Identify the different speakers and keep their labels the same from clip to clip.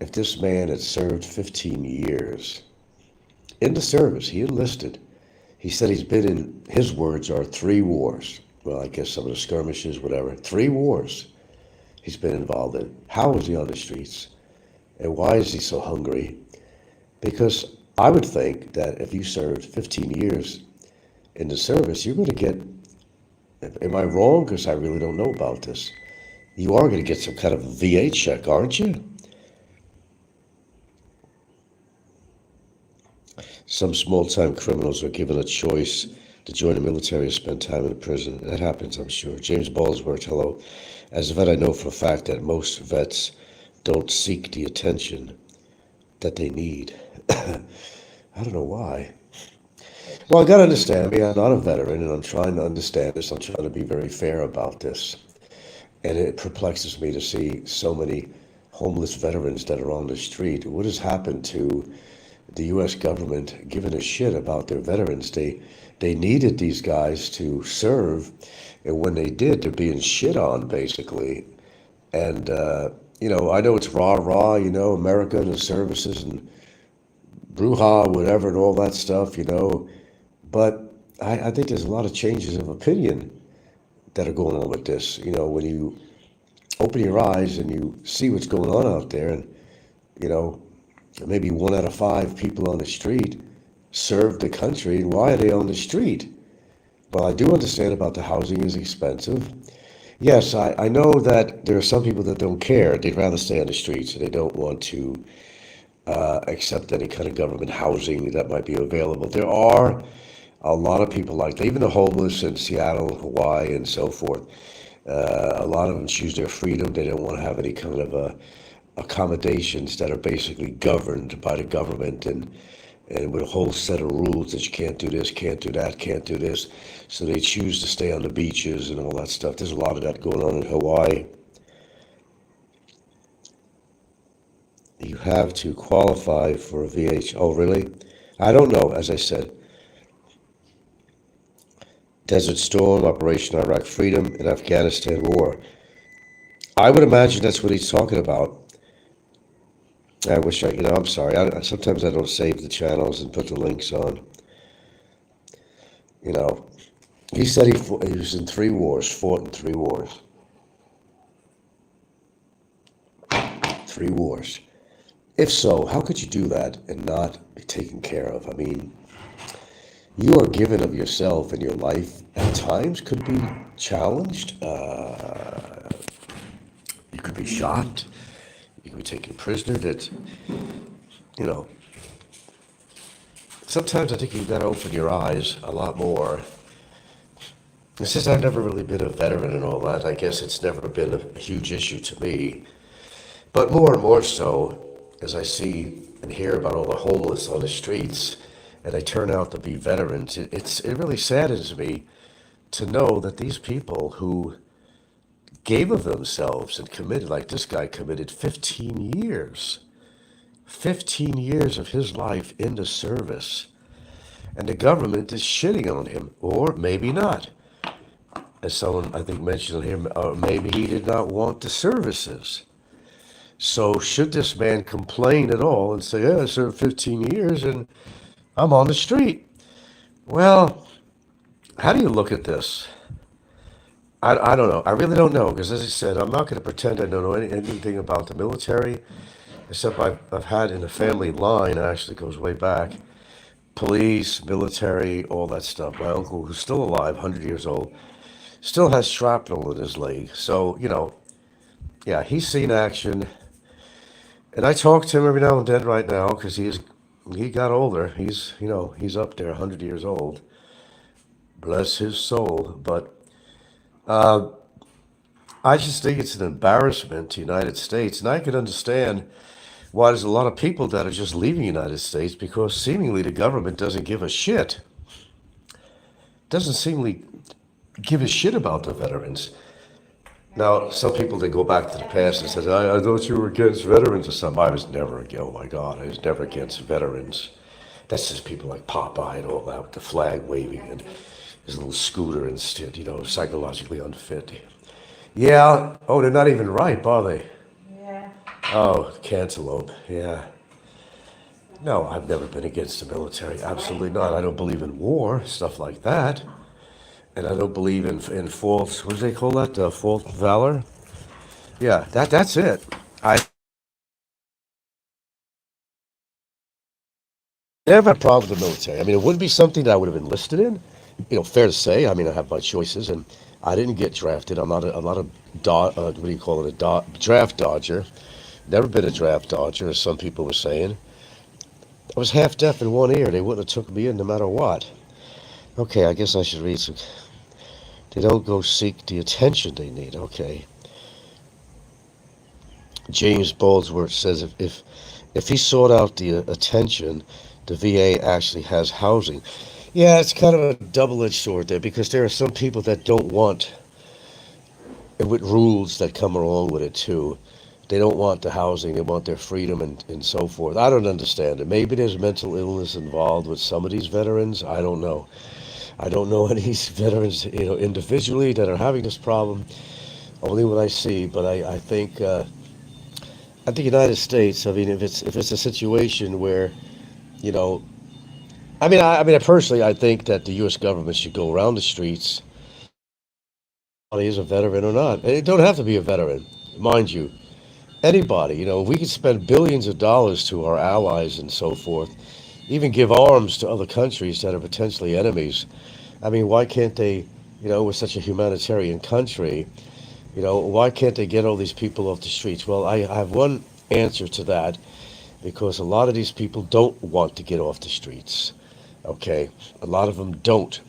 Speaker 1: if this man had served 15 years in the service, he enlisted. He said he's been in, his words are 3 wars. Well, I guess some of the skirmishes, whatever. 3 wars he's been involved in. How is he on the streets? And why is he so hungry? Because I would think that if you served 15 years in the service, you're going to get, am I wrong? Because I really don't know about this. You are going to get some kind of VA check, aren't you? Some small-time criminals are given a choice to join the military or spend time in prison. That happens, I'm sure. James Ballsworth, hello. As a vet, I know for a fact that most vets don't seek the attention that they need. I don't know why. Well, I got to understand me. I'm not a veteran, and I'm trying to understand this. I'm trying to be very fair about this. And it perplexes me to see so many homeless veterans that are on the street. What has happened to the U.S. government giving a shit about their veterans? They needed these guys to serve, and when they did, they're being shit on, basically. And, I know it's rah-rah, America and the services and brouhaha, whatever, and all that stuff, But I think there's a lot of changes of opinion that are going on with this. When you open your eyes and you see what's going on out there, and, maybe 1 out of 5 people on the street serve the country, and why are they on the street? Well, I do understand about the housing is expensive. Yes, I know that there are some people that don't care. They'd rather stay on the streets, and they don't want to accept any kind of government housing that might be available. There are a lot of people like that, even the homeless in Seattle, Hawaii, and so forth. A lot of them choose their freedom. They don't want to have any kind of accommodations that are basically governed by the government and with a whole set of rules that you can't do this, can't do that, can't do this. So they choose to stay on the beaches and all that stuff. There's a lot of that going on in Hawaii. You have to qualify for a VH. Oh, really? I don't know, as I said. Desert Storm, Operation Iraq Freedom, and Afghanistan War. I would imagine that's what he's talking about. I wish I'm sorry. Sometimes I don't save the channels and put the links on. He said he was in 3 wars, fought in 3 wars. 3 wars. If so, how could you do that and not be taken care of? I mean, you are given of yourself, and your life at times could be challenged. You could be shot. You could be taken prisoner. Sometimes I think you've got to open your eyes a lot more. And since I've never really been a veteran and all that, I guess it's never been a huge issue to me. But more and more so, as I see and hear about all the homeless on the streets, and they turn out to be veterans, it really saddens me to know that these people who gave of themselves and committed, like this guy committed 15 years. 15 years of his life in the service. And the government is shitting on him, or maybe not. As someone, I think, mentioned on him, maybe he did not want the services. So should this man complain at all and say, I served 15 years and I'm on the street? Well, how do you look at this? I don't know. I really don't know, because as I said, I'm not going to pretend I don't know anything about the military, except I've had in the family line, it actually goes way back, police, military, all that stuff. My uncle, who's still alive, 100 years old, still has shrapnel in his leg. So, yeah, he's seen action. And I talk to him every now and then right now, because he got older. He's up there, 100 years old. Bless his soul. But I just think it's an embarrassment to the United States. And I can understand why there's a lot of people that are just leaving the United States, because seemingly the government doesn't give a shit. Doesn't seemingly give a shit about the veterans. Now, some people, they go back to the past and say, I thought you were against veterans or something. I was never against, oh my God, I was never against veterans. That's just people like Popeye and all that, with the flag waving and his little scooter instead, psychologically unfit. Yeah, oh, they're not even ripe, are they?
Speaker 2: Yeah.
Speaker 1: Oh, cantaloupe. Yeah. No, I've never been against the military. Absolutely not. I don't believe in war, stuff like that. And I don't believe in false, what do they call that? False valor? Yeah, that's it. I never had a problem with the military. I mean, it wouldn't be something that I would have enlisted in. Fair to say. I mean, I have my choices, and I didn't get drafted. I'm not a what do you call it? Draft dodger. Never been a draft dodger, as some people were saying. I was half deaf in one ear. They wouldn't have took me in no matter what. Okay, I guess I should read some. They don't go seek the attention they need. Okay. James Baldwin says if he sought out the attention, the VA actually has housing. Yeah, it's kind of a double-edged sword there because there are some people that don't want, and with rules that come along with it too. They don't want the housing, they want their freedom and so forth. I don't understand it. Maybe there's mental illness involved with some of these veterans. I don't know. I don't know any veterans, individually that are having this problem. Only what I see, but I think the United States. I mean, if it's a situation where, you know, I personally, I think that the U.S. government should go around the streets. Is a veteran or not? They don't have to be a veteran, mind you. Anybody, we could spend billions of dollars to our allies and so forth, even give arms to other countries that are potentially enemies. I mean, why can't they, we're such a humanitarian country, why can't they get all these people off the streets? Well, I have one answer to that because a lot of these people don't want to get off the streets. Okay, a lot of them don't.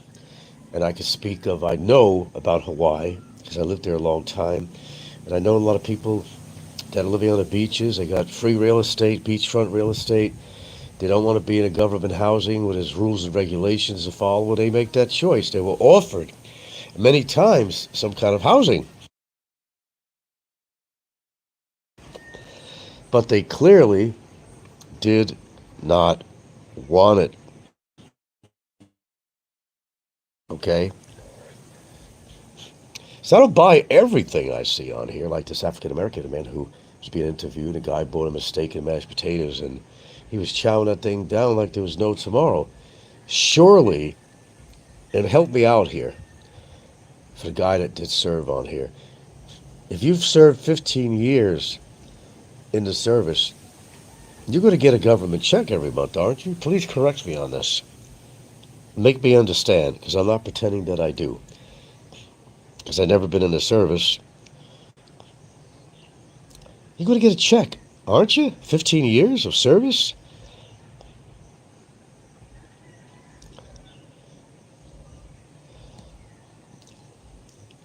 Speaker 1: And I can speak of, I know about Hawaii because I lived there a long time. And I know a lot of people that are living on the beaches. They got free real estate, beachfront real estate. They don't want to be in a government housing with its rules and regulations to follow. Well, they make that choice. They were offered many times some kind of housing. But they clearly did not want it. Okay? So I don't buy everything I see on here, like this African American man who was being interviewed. A guy bought him a steak and mashed potatoes, and he was chowing that thing down like there was no tomorrow. Surely, and help me out here, for the guy that did serve on here. If you've served 15 years in the service, you're going to get a government check every month, aren't you? Please correct me on this. Make me understand, because I'm not pretending that I do. Because I've never been in the service. You're going to get a check, aren't you? 15 years of service?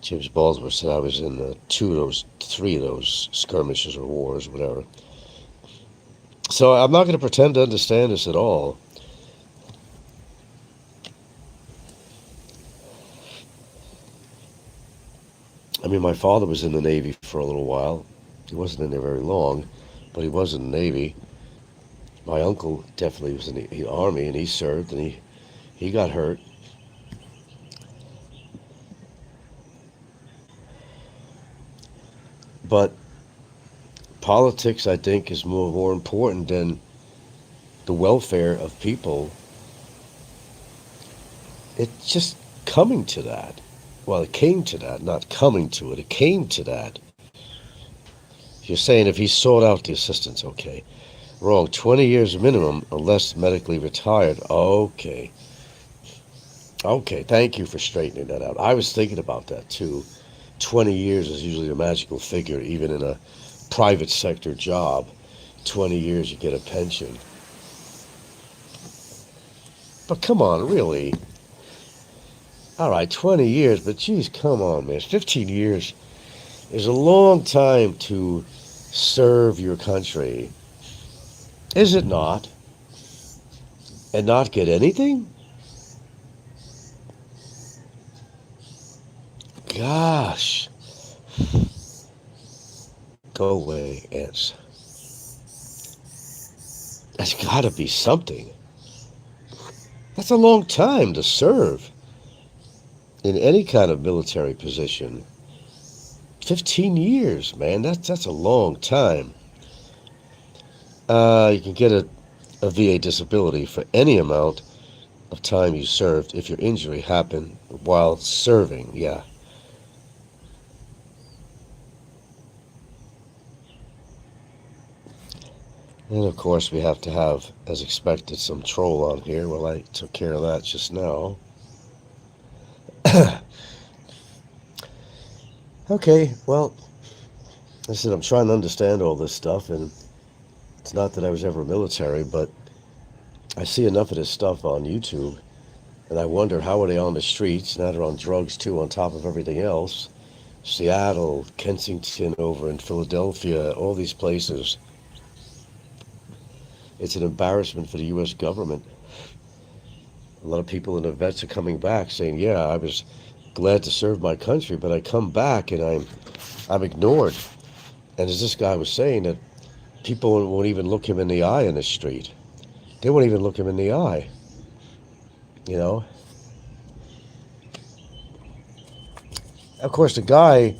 Speaker 1: James Baldwin said I was in three of those skirmishes or wars, whatever. So I'm not going to pretend to understand this at all. I mean, my father was in the Navy for a little while. He wasn't in there very long, but he was in the Navy. My uncle definitely was in the Army, and he served, and he got hurt. But politics, I think, is more important than the welfare of people. It's just coming to that. Well, it came to that, not coming to it. It came to that. You're saying if he sought out the assistance, okay. Wrong. 20 years minimum unless medically retired. Okay. Okay, thank you for straightening that out. I was thinking about that too. 20 years is usually a magical figure, even in a private sector job. 20 years you get a pension. But come on, really? All right, 20 years, but geez, come on, man. 15 years is a long time to serve your country. Is it not? And not get anything? Gosh. Go away, ants. That's got to be something. That's a long time to serve in any kind of military position. 15 years, man. That's a long time. You can get a VA disability for any amount of time you served if your injury happened while serving. Yeah. And of course, we have to have, as expected, some troll on here. Well, I took care of that just now. Okay, well, I said I'm trying to understand all this stuff, and it's not that I was ever military, but I see enough of this stuff on YouTube, and I wonder how are they on the streets? Now they're on drugs too, on top of everything else. Seattle, Kensington, over in Philadelphia, all these places. It's an embarrassment for the U.S. government. A lot of people in the vets are coming back saying, "Yeah, I was glad to serve my country, but I come back and I'm ignored." And as this guy was saying, that people won't even look him in the eye in the street. They won't even look him in the eye. You know. Of course, the guy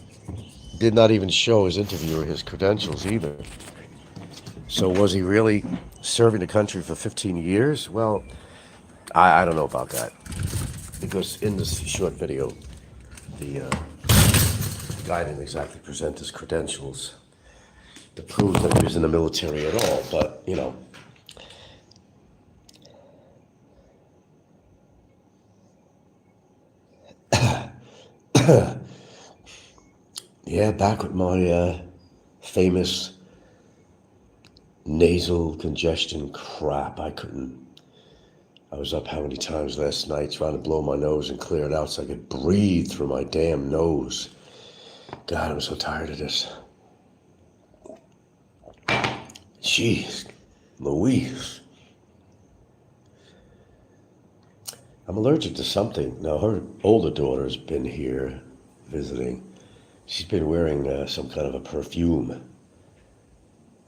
Speaker 1: did not even show his interviewer his credentials either. So was he really serving the country for 15 years? Well, I don't know about that. Because in this short video, the guy didn't exactly present his credentials to prove that he was in the military at all. But, you know, yeah, back with my famous nasal congestion crap. I was up how many times last night trying to blow my nose and clear it out so I could breathe through my damn nose. God, I'm so tired of this. Jeez, Louise. I'm allergic to something. Now, her older daughter's been here visiting. She's been wearing some kind of a perfume.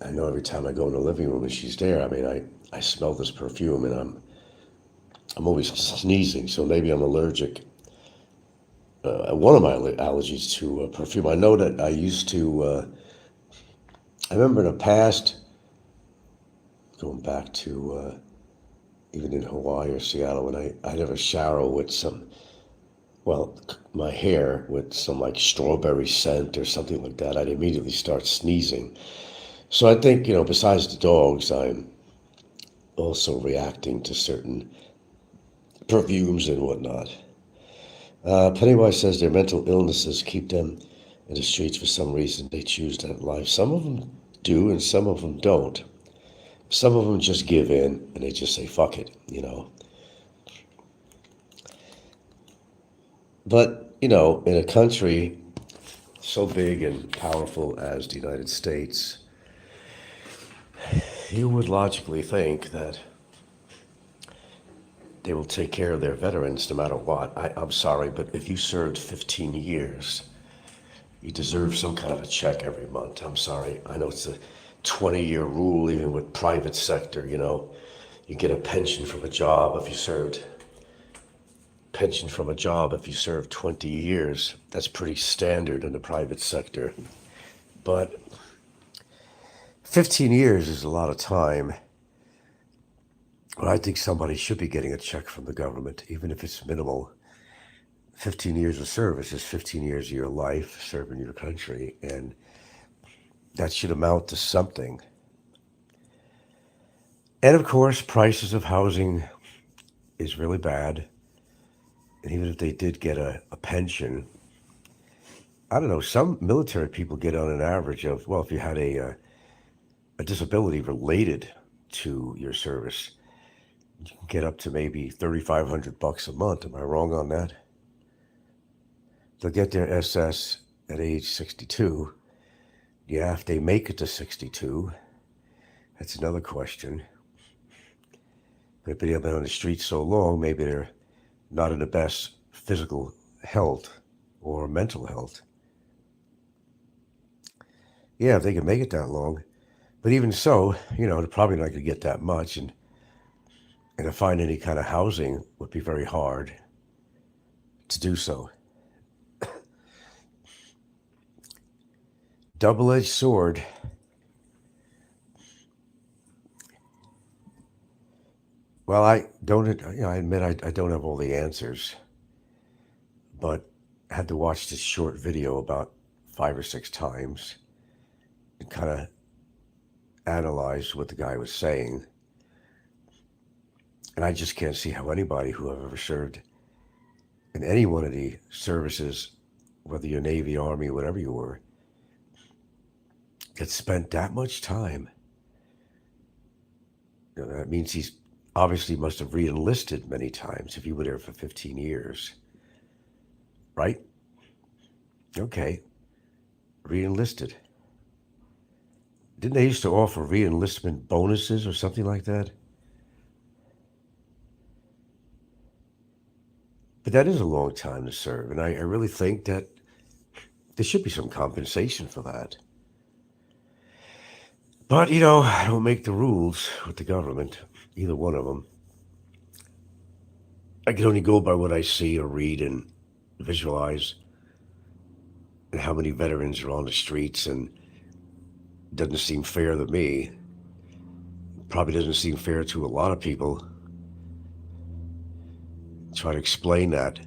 Speaker 1: I know every time I go in the living room and she's there, I mean, I smell this perfume and I'm always sneezing, so maybe I'm allergic. One of my allergies to perfume. I know that I used to, I remember in the past, going back to even in Hawaii or Seattle, when I'd have a shower with some, well, my hair with some like strawberry scent or something like that, I'd immediately start sneezing. So I think, you know, besides the dogs, I'm also reacting to certain perfumes and whatnot. Pennywise says their mental illnesses keep them in the streets for some reason. They choose that life. Some of them do, and some of them don't. Some of them just give in and they just say, fuck it, you know. But, you know, in a country so big and powerful as the United States, you would logically think that they will take care of their veterans no matter what. I'm sorry, but if you served 15 years, you deserve some kind of a check every month. I'm sorry. I know it's a 20-year rule, even with private sector, you know. You get a pension from a job if you served. Pension from a job if you served 20 years. That's pretty standard in the private sector. But 15 years is a lot of time. Well, I think somebody should be getting a check from the government, even if it's minimal. 15 years of service is 15 years of your life serving your country, and that should amount to something. And of course, prices of housing is really bad. And even if they did get a pension, I don't know, some military people get on an average of, well, if you had a disability related to your service, you can get up to maybe $3,500 a month. Am I wrong on that? They'll get their SS at age 62. Yeah, if they make it to 62, that's another question. Maybe they've been on the street so long, maybe they're not in the best physical health or mental health. Yeah, if they can make it that long. But even so, you know, they're probably not going to get that much. And to find any kind of housing would be very hard to do so. Double-edged sword. Well, I don't, I admit I don't have all the answers, but I had to watch this short video about 5 or 6 times and kind of analyze what the guy was saying. And I just can't see how anybody who have ever served in any one of the services, whether you're Navy, Army, whatever you were, that spent that much time. That means he's obviously must have re-enlisted many times if he were there for 15 years. Right? Okay. Re-enlisted. Didn't they used to offer re-enlistment bonuses or something like that? But that is a long time to serve, and I really think that there should be some compensation for that. But, I don't make the rules with the government, either one of them. I can only go by what I see or read and visualize and how many veterans are on the streets, and it doesn't seem fair to me. Probably doesn't seem fair to a lot of people. Try to explain that,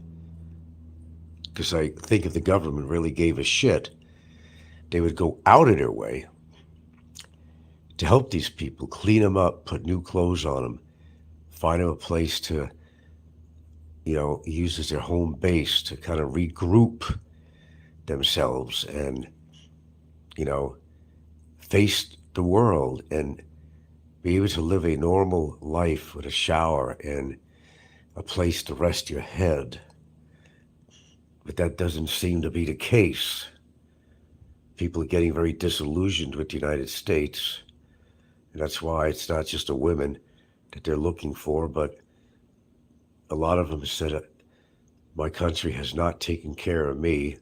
Speaker 1: because I think if the government really gave a shit, they would go out of their way to help these people, clean them up, put new clothes on them, find them a place to, use as their home base to kind of regroup themselves and, face the world and be able to live a normal life with a shower and a place to rest your head. But that doesn't seem to be the case. People are getting very disillusioned with the United States. And that's why it's not just the women that they're looking for, but a lot of them said, my country has not taken care of me.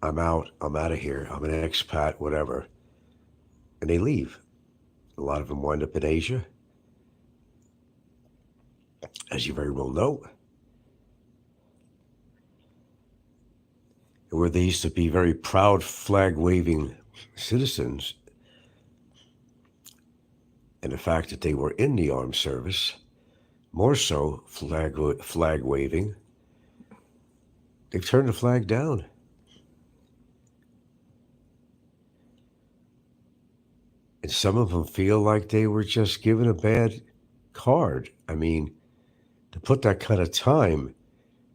Speaker 1: I'm out of here. I'm an expat, whatever. And they leave. A lot of them wind up in Asia, as you very well know, where they used to be very proud flag-waving citizens. And the fact that they were in the armed service, more so flag waving, they've turned the flag down. And some of them feel like they were just given a bad card. I mean, to put that kind of time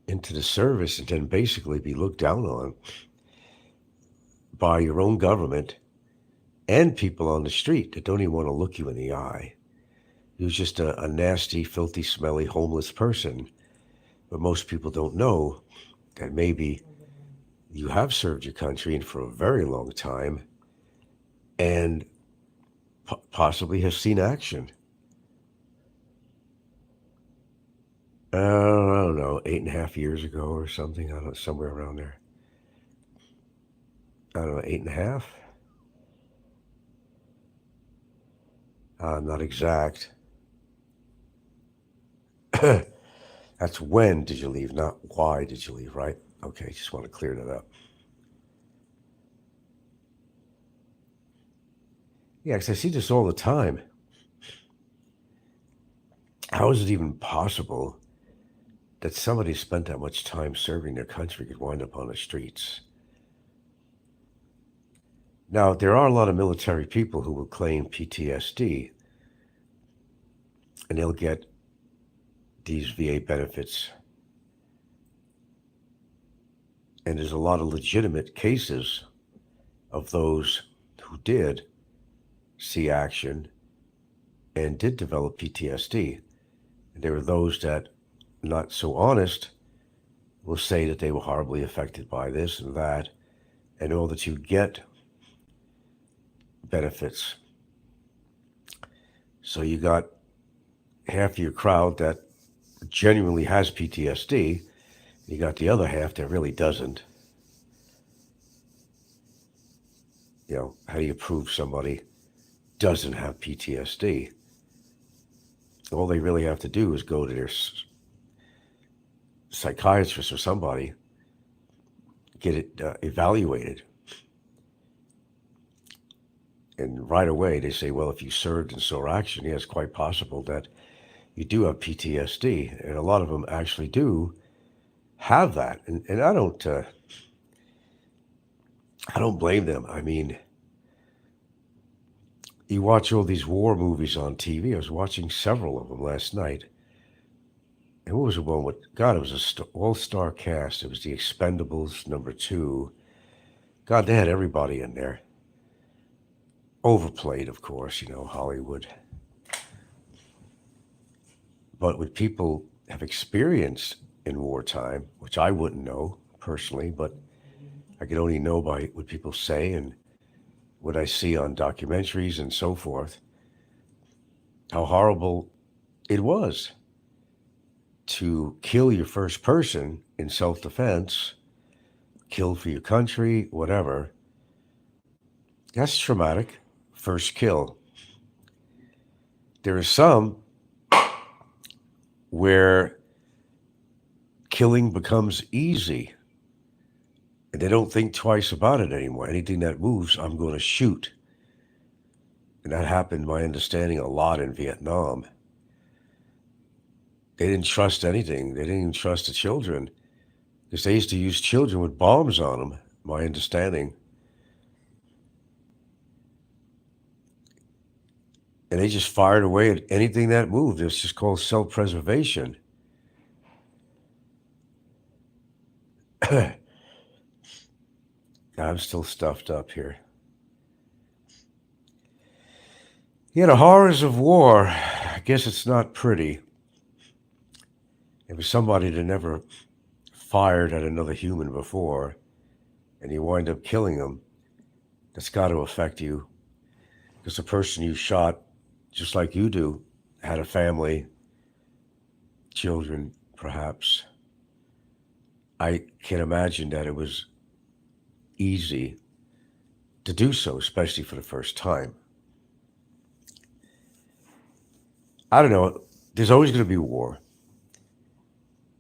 Speaker 1: into the service and then basically be looked down on by your own government and people on the street that don't even want to look you in the eye. He was just a nasty, filthy, smelly, homeless person. But most people don't know that maybe you have served your country and for a very long time and possibly have seen action. I don't know, 8.5 years ago or something. I don't know, somewhere around there. I don't know, 8.5? Not exact. That's when did you leave, not why did you leave, right? Okay, just want to clear that up. Yeah, because I see this all the time. How is it even possible that somebody spent that much time serving their country could wind up on the streets? Now, there are a lot of military people who will claim PTSD, and they'll get these VA benefits. And there's a lot of legitimate cases of those who did see action and did develop PTSD. And there were those that, not so honest, will say that they were horribly affected by this and that, and all that you get benefits. So you got half of your crowd that genuinely has PTSD. You got the other half that really doesn't. How do you prove somebody doesn't have PTSD? All they really have to do is go to their psychiatrist or somebody, get it evaluated. And right away they say, well, if you served and saw action, yeah, it's quite possible that you do have PTSD, and a lot of them actually do have that. And I don't blame them. I mean, you watch all these war movies on TV. I was watching several of them last night. And what was the one with, God, it was a all-star cast. It was the Expendables #2. God, they had everybody in there. Overplayed, of course, Hollywood. But what people have experienced in wartime, which I wouldn't know personally, but I could only know by what people say and what I see on documentaries and so forth, how horrible it was to kill your first person in self-defense, kill for your country, whatever. That's traumatic. First kill. There are some where killing becomes easy and they don't think twice about it anymore. Anything that moves, I'm going to shoot. And that happened, my understanding, a lot in Vietnam. They didn't trust anything. They didn't even trust the children because they used to use children with bombs on them, my understanding. And they just fired away at anything that moved. It's just called self-preservation. I'm still stuffed up here. Yeah, the horrors of war. I guess it's not pretty. If it's somebody that never fired at another human before and you wind up killing them, that's got to affect you. Because the person you shot, just like you do, had a family, children, perhaps. I can imagine that it was easy to do so, especially for the first time. I don't know. There's always going to be war.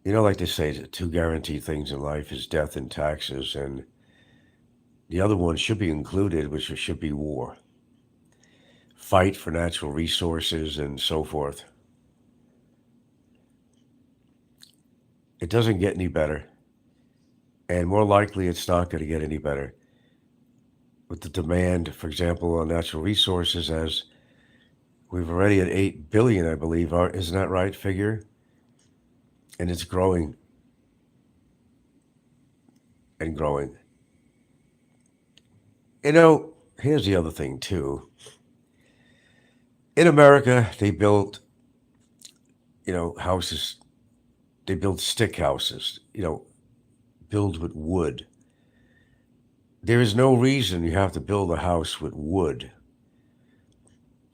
Speaker 1: Like they say, the two guaranteed things in life is death and taxes, and the other one should be included, which should be war. Fight for natural resources and so forth. It doesn't get any better. And more likely, it's not going to get any better. With the demand, for example, on natural resources, as we've already at 8 billion, I believe, isn't that right figure? And it's growing and growing. Here's the other thing, too. In America, they built, houses. They build stick houses, build with wood. There is no reason you have to build a house with wood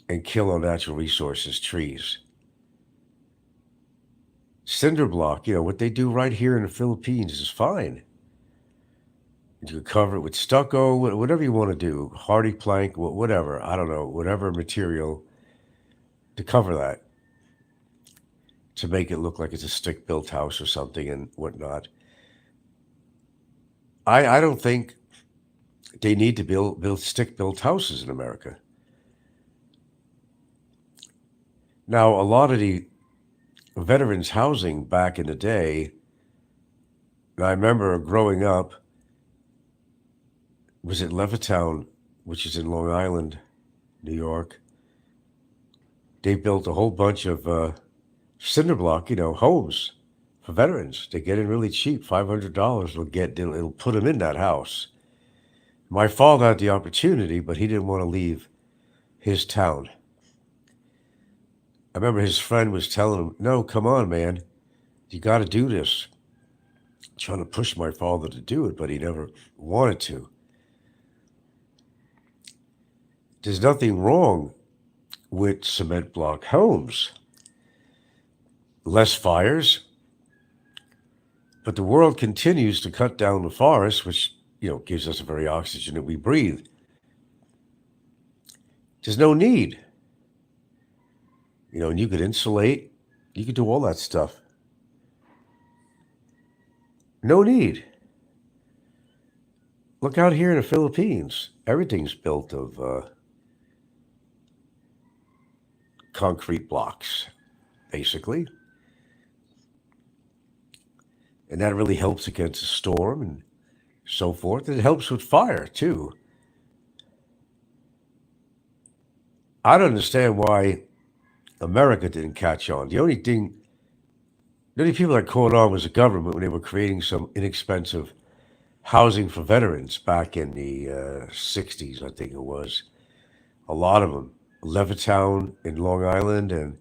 Speaker 1: and kill on natural resources, trees. Cinder block, what they do right here in the Philippines is fine. You can cover it with stucco, whatever you want to do, hardy plank, whatever, I don't know, whatever material to cover that, to make it look like it's a stick-built house or something and whatnot. I don't think they need to build stick-built houses in America. Now, a lot of the veterans' housing back in the day, and I remember growing up, was at Levittown, which is in Long Island, New York. They built a whole bunch of cinder block, homes for veterans. They get in really cheap, $500. It'll put them in that house. My father had the opportunity, but he didn't want to leave his town. I remember his friend was telling him, "No, come on, man, you got to do this." Trying to push my father to do it, but he never wanted to. There's nothing wrong with cement block homes. Less fires, but the world continues to cut down the forest, which, gives us the very oxygen that we breathe. There's no need. And you could insulate, you could do all that stuff. No need. Look out here in the Philippines. Everything's built of concrete blocks. basically. And that really helps against a storm and so forth. And it helps with fire, too. I don't understand why America didn't catch on. The only people that caught on was the government when they were creating some inexpensive housing for veterans back in the 60s, I think it was. A lot of them. Levittown in Long Island and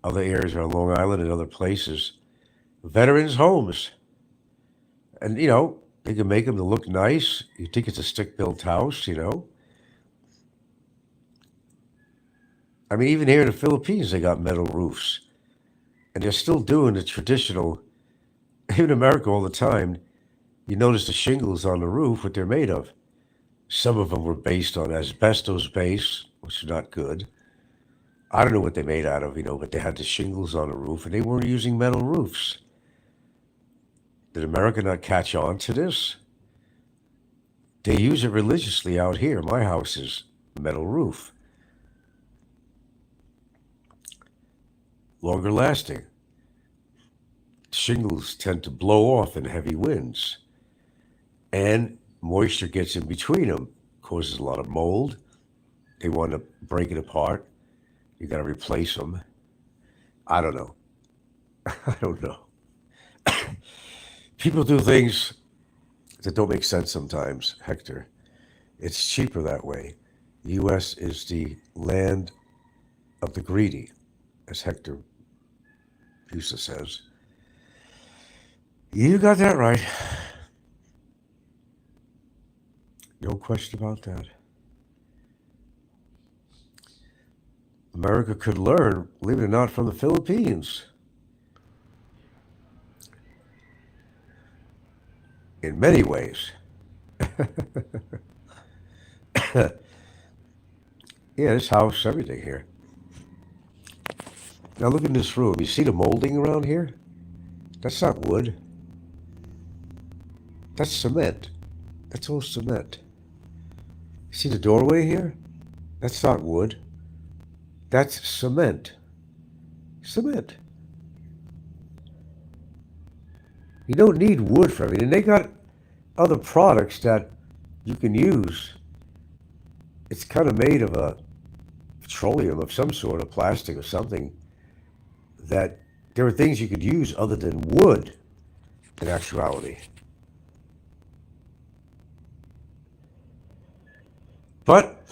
Speaker 1: other areas around Long Island and other places. Veterans' homes. And, they can make them to look nice. You think it's a stick built house. I mean, even here in the Philippines, they got metal roofs. And they're still doing the traditional, even in America all the time, you notice the shingles on the roof, what they're made of. Some of them were based on asbestos base, which is not good. I don't know what they made out of, but they had the shingles on the roof and they weren't using metal roofs. Did America not catch on to this? They use it religiously out here. My house is metal roof. Longer lasting. Shingles tend to blow off in heavy winds. And moisture gets in between them, causes a lot of mold. They want to break it apart. You got to replace them. I don't know. I don't know. People do things that don't make sense sometimes, Hector. It's cheaper that way. The U.S. is the land of the greedy, as Hector Busa says. You got that right. No question about that. America could learn, believe it or not, from the Philippines. In many ways. Yeah, this house, everything here. Now look in this room. You see the molding around here? That's not wood. That's cement. That's all cement. See the doorway here? That's not wood. That's cement. Cement. You don't need wood for everything. They got other products that you can use. It's kind of made of a petroleum of some sort, of plastic or something, that there are things you could use other than wood in actuality. But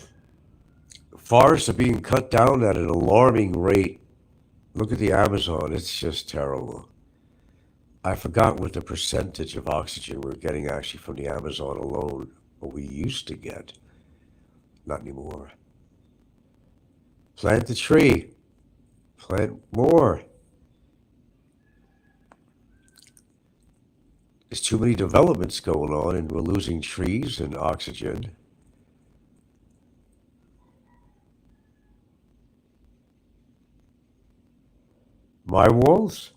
Speaker 1: forests are being cut down at an alarming rate. Look at the Amazon. It's just terrible. I forgot what the percentage of oxygen we're getting actually from the Amazon alone, what we used to get. Not anymore. Plant a tree. Plant more. There's too many developments going on and we're losing trees and oxygen. My walls?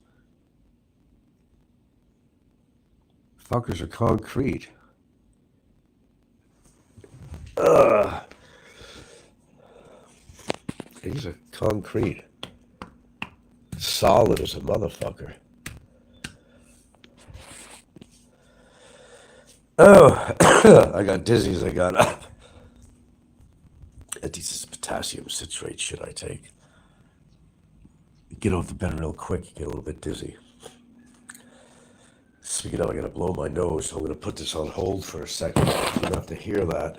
Speaker 1: Fuckers are concrete. Ugh. These are concrete. Solid as a motherfucker. Oh, I got dizzy as I got up. This is potassium citrate should I take? Get off the bed real quick, you get a little bit dizzy. Speaking of, I gotta blow my nose, so I'm gonna put this on hold for a second. You don't have to hear that.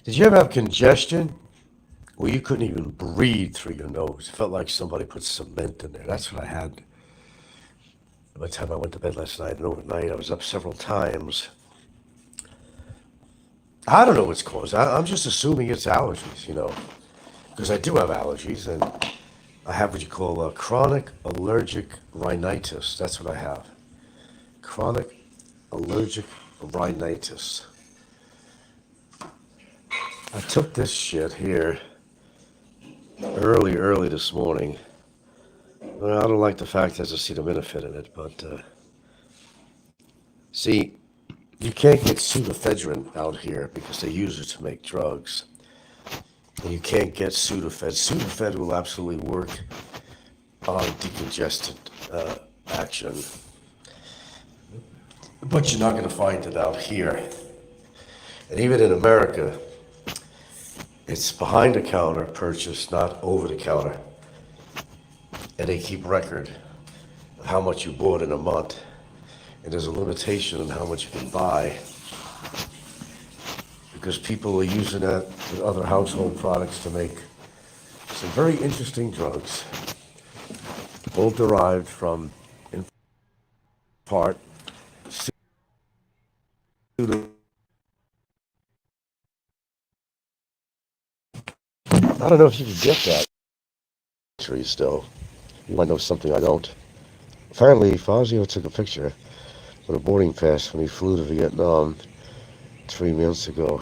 Speaker 1: Did you ever have congestion? Well, you couldn't even breathe through your nose. It felt like somebody put cement in there. That's what I had. By the time I went to bed last night and overnight, I was up several times. I don't know what's caused. I'm just assuming it's allergies, because I do have allergies, and I have what you call a chronic allergic rhinitis. That's what I have. Chronic allergic rhinitis. I took this shit here early this morning. Well, I don't like the fact there's acetaminophen in it, but see, you can't get pseudoephedrine out here because they use it to make drugs. And you can't get Sudafed. Sudafed will absolutely work on decongestant action, but you're not going to find it out here. And even in America, it's behind the counter purchase, not over the counter. And they keep record of how much you bought in a month. And there's a limitation on how much you can buy because people are using that with other household products to make some very interesting drugs, both derived from, in part, pseudo. I don't know if you can get that. Still, you might know something I don't. Apparently, Fazio took a picture with a boarding pass when he flew to Vietnam 3 months ago.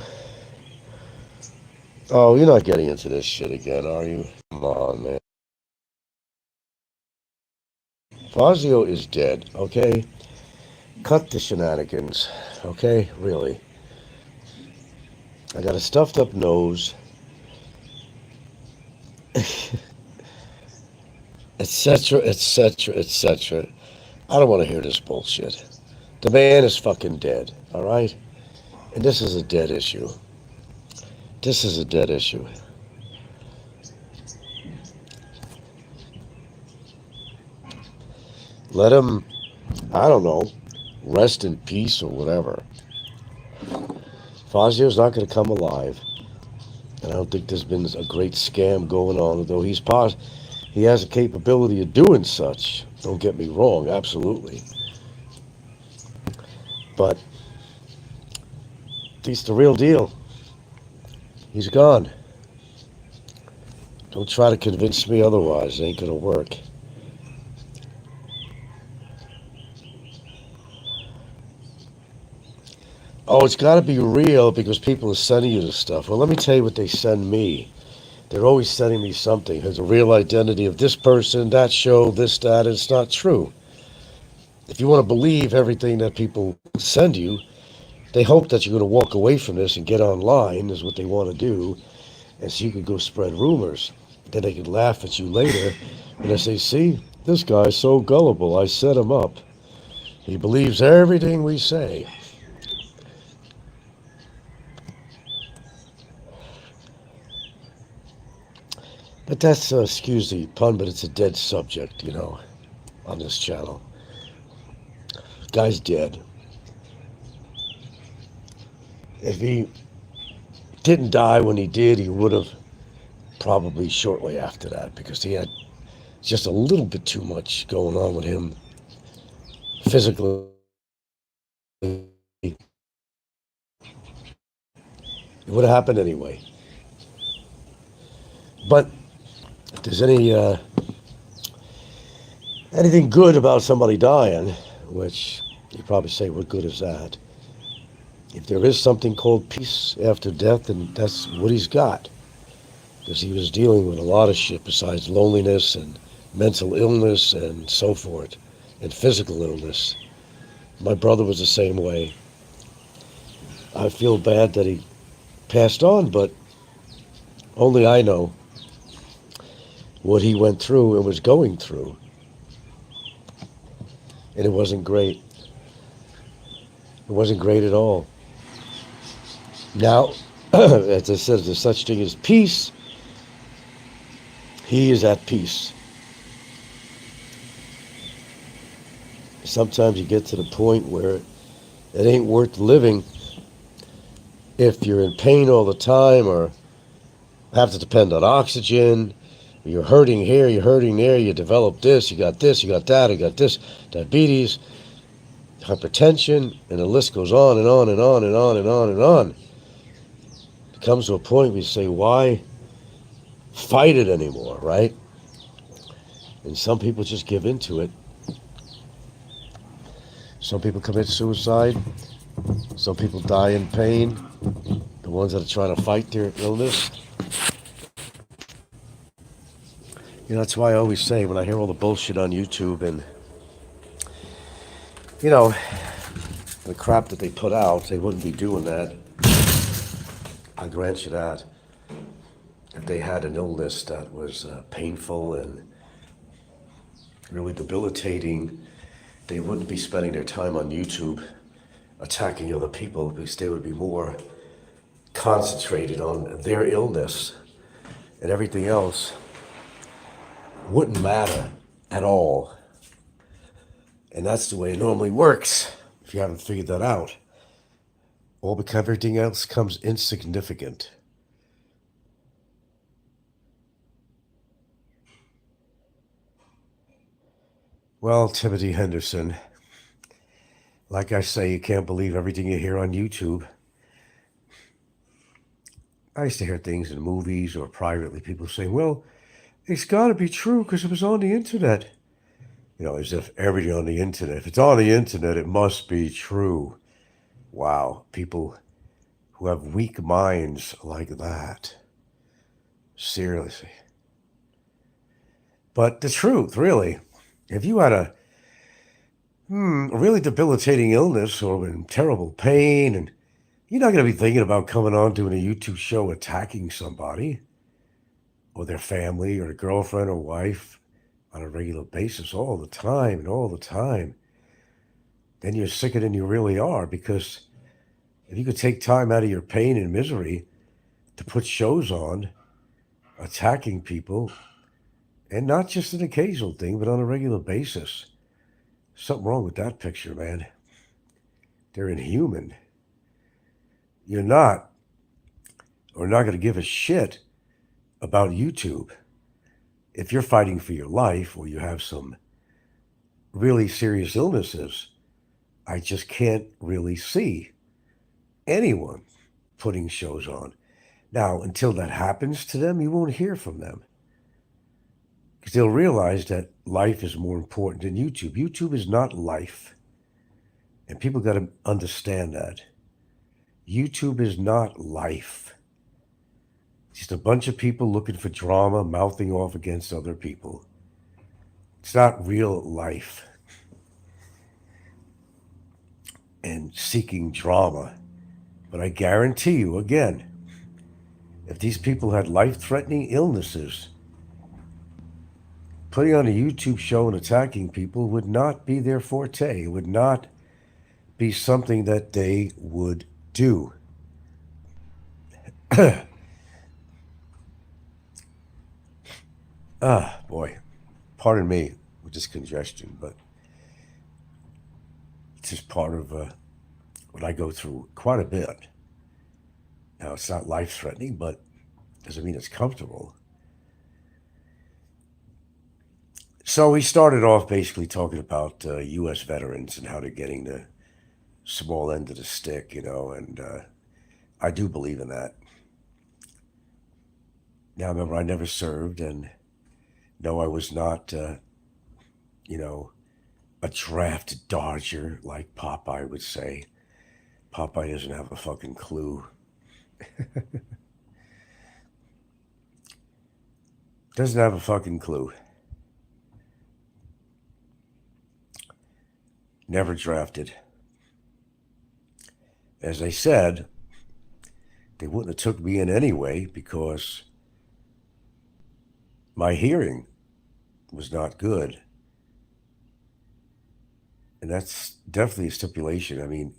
Speaker 1: Oh, you're not getting into this shit again, are you? Come on, man. Fazio is dead, okay? Cut the shenanigans, okay? Really. I got a stuffed up nose. Etc., etc., etc. I don't want to hear this bullshit. The man is fucking dead, all right? And this is a dead issue. This is a dead issue. Let him, I don't know, rest in peace or whatever. Fazio's not going to come alive. And I don't think there's been a great scam going on, although he has a capability of doing such. Don't get me wrong, absolutely. But he's the real deal. He's gone. Don't try to convince me otherwise. It ain't gonna work. Oh, it's got to be real because people are sending you this stuff. Well, let me tell you what they send me. They're always sending me something. There's a real identity of this person, that show, this, that. And it's not true. If you want to believe everything that people send you, they hope that you're going to walk away from this and get online is what they want to do. And so you can go spread rumors. Then they can laugh at you later when they say, see, this guy's so gullible. I set him up. He believes everything we say. But that's, excuse the pun, but it's a dead subject, you know, on this channel. Guy's dead. If he didn't die when he did, he would have probably shortly after that because he had just a little bit too much going on with him physically. It would have happened anyway. But if there's anything good about somebody dying, which you probably say, what good is that? If there is something called peace after death, then that's what he's got. Because he was dealing with a lot of shit besides loneliness and mental illness and so forth, and physical illness. My brother was the same way. I feel bad that he passed on, but only I know what he went through and was going through. And it wasn't great. It wasn't great at all. Now, as I said, there's such thing as peace. He is at peace. Sometimes you get to the point where it ain't worth living if you're in pain all the time or have to depend on oxygen. You're hurting here, you're hurting there, you develop this, you got that, you got this, diabetes, hypertension, and the list goes on and on and on and on and on and on. It comes to a point where you say, why fight it anymore, right? And some people just give into it. Some people commit suicide. Some people die in pain. the ones that are trying to fight their illness. That's why I always say when I hear all the bullshit on YouTube and, you know, the crap that they put out, they wouldn't be doing that. I grant you that. If they had an illness that was painful and really debilitating, they wouldn't be spending their time on YouTube attacking other people, because they would be more concentrated on their illness, and everything else wouldn't matter at all. And that's the way it normally works, if you haven't figured that out. All because everything else comes insignificant. Well, Timothy Henderson, like I say, you can't believe everything you hear on YouTube. I used to hear things in movies or privately, people saying, well, it's got to be true because it was on the internet. As if everything on the internet, if it's on the internet, it must be true. Wow, people who have weak minds like that. Seriously. But the truth, really, if you had a really debilitating illness or in terrible pain, and you're not going to be thinking about coming on doing a YouTube show attacking somebody or their family or a girlfriend or wife on a regular basis all the time and all the time. Then you're sicker than you really are, because if you could take time out of your pain and misery to put shows on attacking people, and not just an occasional thing, but on a regular basis, something wrong with that picture, man. They're inhuman. You're not, or not going to give a shit about YouTube. If you're fighting for your life or you have some really serious illnesses, I just can't really see anyone putting shows on. Now, until that happens to them, you won't hear from them, because they'll realize that life is more important than YouTube. YouTube is not life. And people got to understand that. YouTube is not life. Just a bunch of people looking for drama, mouthing off against other people. It's not real life. And seeking drama. But I guarantee you, again, if these people had life-threatening illnesses, putting on a YouTube show and attacking people would not be their forte. It would not be something that they would do. Boy, pardon me with this congestion, but it's just part of what I go through quite a bit. Now, it's not life-threatening, but doesn't mean it's comfortable. So we started off basically talking about U.S. veterans and how they're getting the small end of the stick, and I do believe in that. Now, remember, I never served, and no, I was not, a draft dodger like Popeye would say. Popeye doesn't have a fucking clue. Doesn't have a fucking clue. Never drafted. As I said, they wouldn't have took me in anyway, because my hearing was not good. And that's definitely a stipulation. I mean,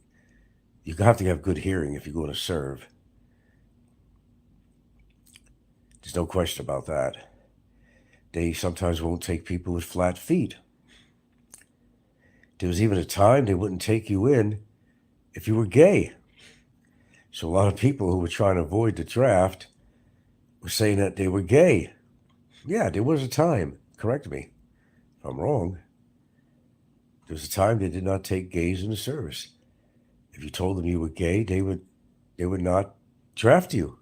Speaker 1: you have to have good hearing if you're going to serve. There's no question about that. They sometimes won't take people with flat feet. There was even a time they wouldn't take you in if you were gay. So a lot of people who were trying to avoid the draft were saying that they were gay. Yeah, there was a time. Correct me if I'm wrong. There was a time they did not take gays in the service. If you told them you were gay, they would not draft you.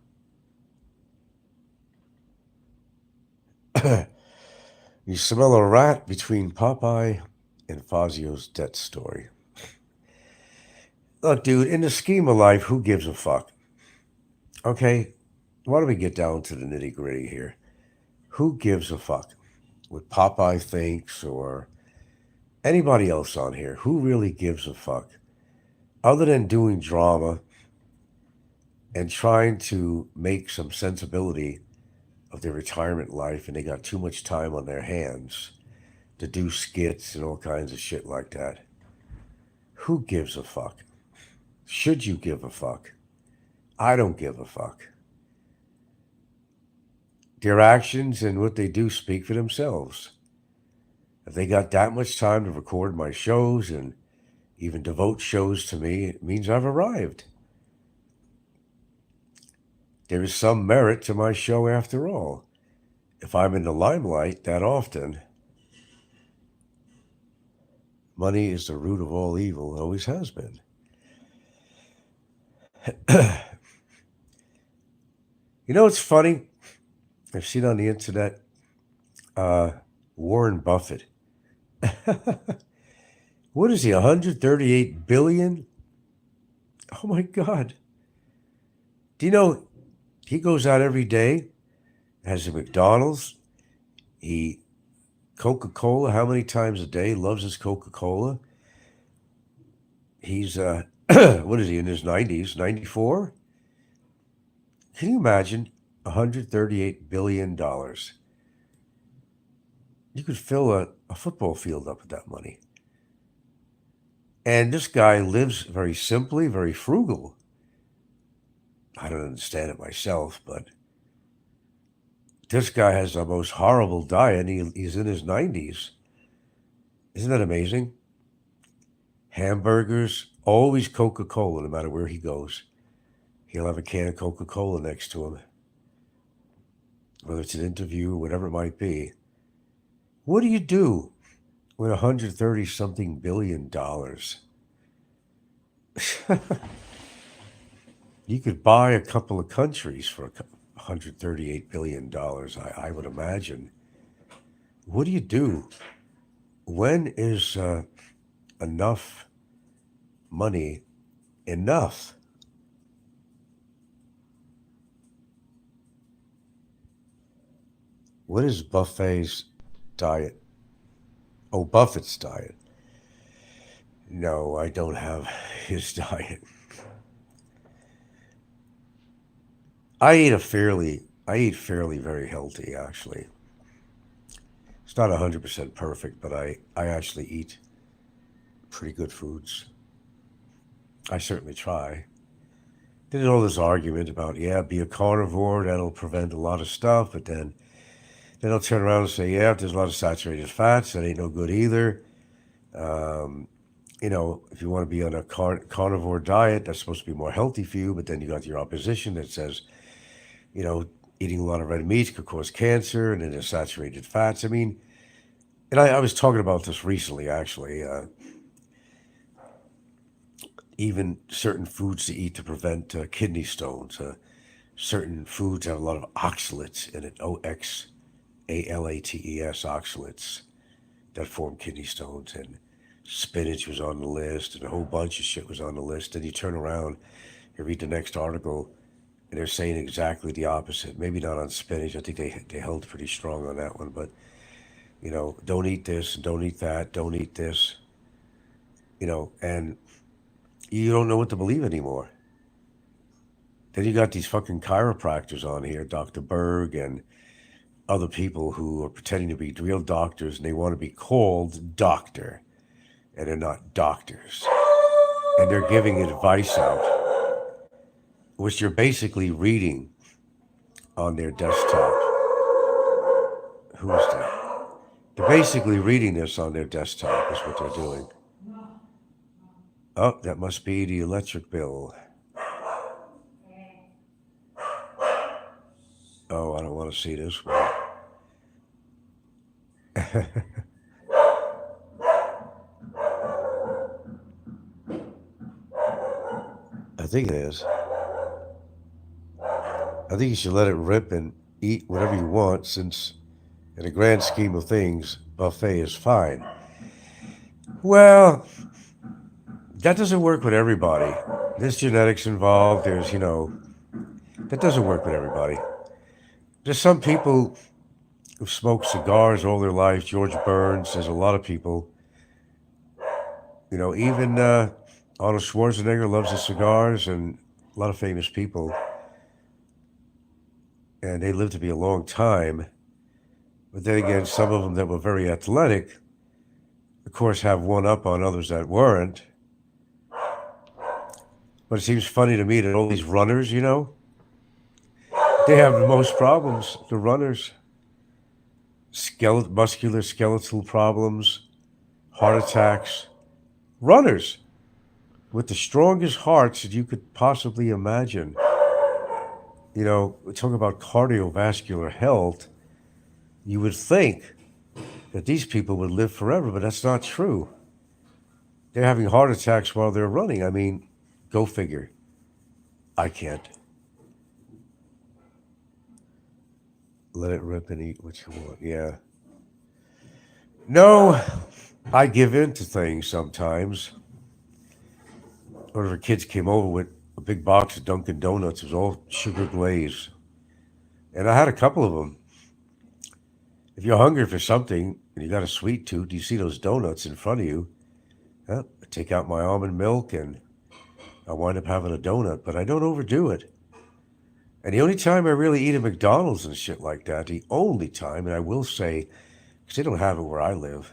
Speaker 1: You smell a rat between Popeye and Fazio's death story. Look, dude, in the scheme of life, who gives a fuck? Okay, why don't we get down to the nitty gritty here? Who gives a fuck? What Popeye thinks or anybody else on here, who really gives a fuck? Other than doing drama and trying to make some sensibility of their retirement life, and they got too much time on their hands to do skits and all kinds of shit like that. Who gives a fuck? Should you give a fuck? I don't give a fuck. Their actions and what they do speak for themselves. If they got that much time to record my shows and even devote shows to me, it means I've arrived. There is some merit to my show after all. If I'm in the limelight that often, money is the root of all evil, always has been. You know what's funny? I've seen on the internet uh, Warren Buffett. What is he, 138 billion? Oh my God. Do you know he goes out every day, has a McDonald's, he Coca-Cola, how many times a day, loves his Coca-Cola. He's, what is he, in his 90s, 94? Can you imagine $138 billion? You could fill a football field up with that money. And this guy lives very simply, very frugal. I don't understand it myself, but this guy has the most horrible diet. He's in his 90s. Isn't that amazing? Hamburgers, always Coca-Cola, no matter where he goes. He'll have a can of Coca-Cola next to him, whether it's an interview or whatever it might be. What do you do with 130-something billion dollars? You could buy a couple of countries for $138 billion, I would imagine. What do you do? When is enough money enough? What is Buffett's diet? Oh, Buffett's diet. No, I don't have his diet. I eat fairly very healthy, actually. It's not 100% perfect, but I actually eat pretty good foods. I certainly try. There's all this argument about, yeah, be a carnivore, that'll prevent a lot of stuff, but then they'll turn around and say, yeah, if there's a lot of saturated fats, that ain't no good either. Um, if you want to be on a carnivore diet, that's supposed to be more healthy for you, but then you got your opposition that says, you know, eating a lot of red meat could cause cancer, and then there's saturated fats. I mean, and I was talking about this recently, actually. Even certain foods to eat to prevent kidney stones. Certain foods have a lot of oxalates in it, OXALATES, oxalates, that form kidney stones. And spinach was on the list, and a whole bunch of shit was on the list. And you turn around, you read the next article, and they're saying exactly the opposite. Maybe not on spinach. I think they held pretty strong on that one. But, don't eat this, don't eat that, don't eat this, and you don't know what to believe anymore. Then you got these fucking chiropractors on here, Dr. Berg and other people who are pretending to be real doctors, and they want to be called doctor, and they're not doctors. And they're giving advice out, which you're basically reading on their desktop. Who is that? They're basically reading this on their desktop, is what they're doing. Oh, that must be the electric bill. Oh, I don't want to see this one. I think it is. I think you should let it rip and eat whatever you want, since, in the grand scheme of things, buffet is fine. Well, that doesn't work with everybody. There's genetics involved. There's,
Speaker 2: That doesn't work with everybody. There's some people who smoke cigars all their life. George Burns. There's a lot of people. Even Arnold Schwarzenegger loves his cigars, and a lot of famous people, and they live to be a long time. But then again, some of them that were very athletic, of course, have one up on others that weren't. But it seems funny to me that all these runners, they have the most problems. The runners, muscular skeletal problems, heart attacks. Runners with the strongest hearts that you could possibly imagine. We talk about cardiovascular health. You would think that these people would live forever, but that's not true. They're having heart attacks while they're running. I mean, go figure. I can't. Let it rip and eat what you want. Yeah. No, I give in to things sometimes. One of our kids came over with a big box of Dunkin' Donuts. It was all sugar glaze. And I had a couple of them. If you're hungry for something and you got a sweet tooth, you see those donuts in front of you. I take out my almond milk and I wind up having a donut, but I don't overdo it. And the only time I really eat at McDonald's and shit like that, the only time, and I will say, because they don't have it where I live,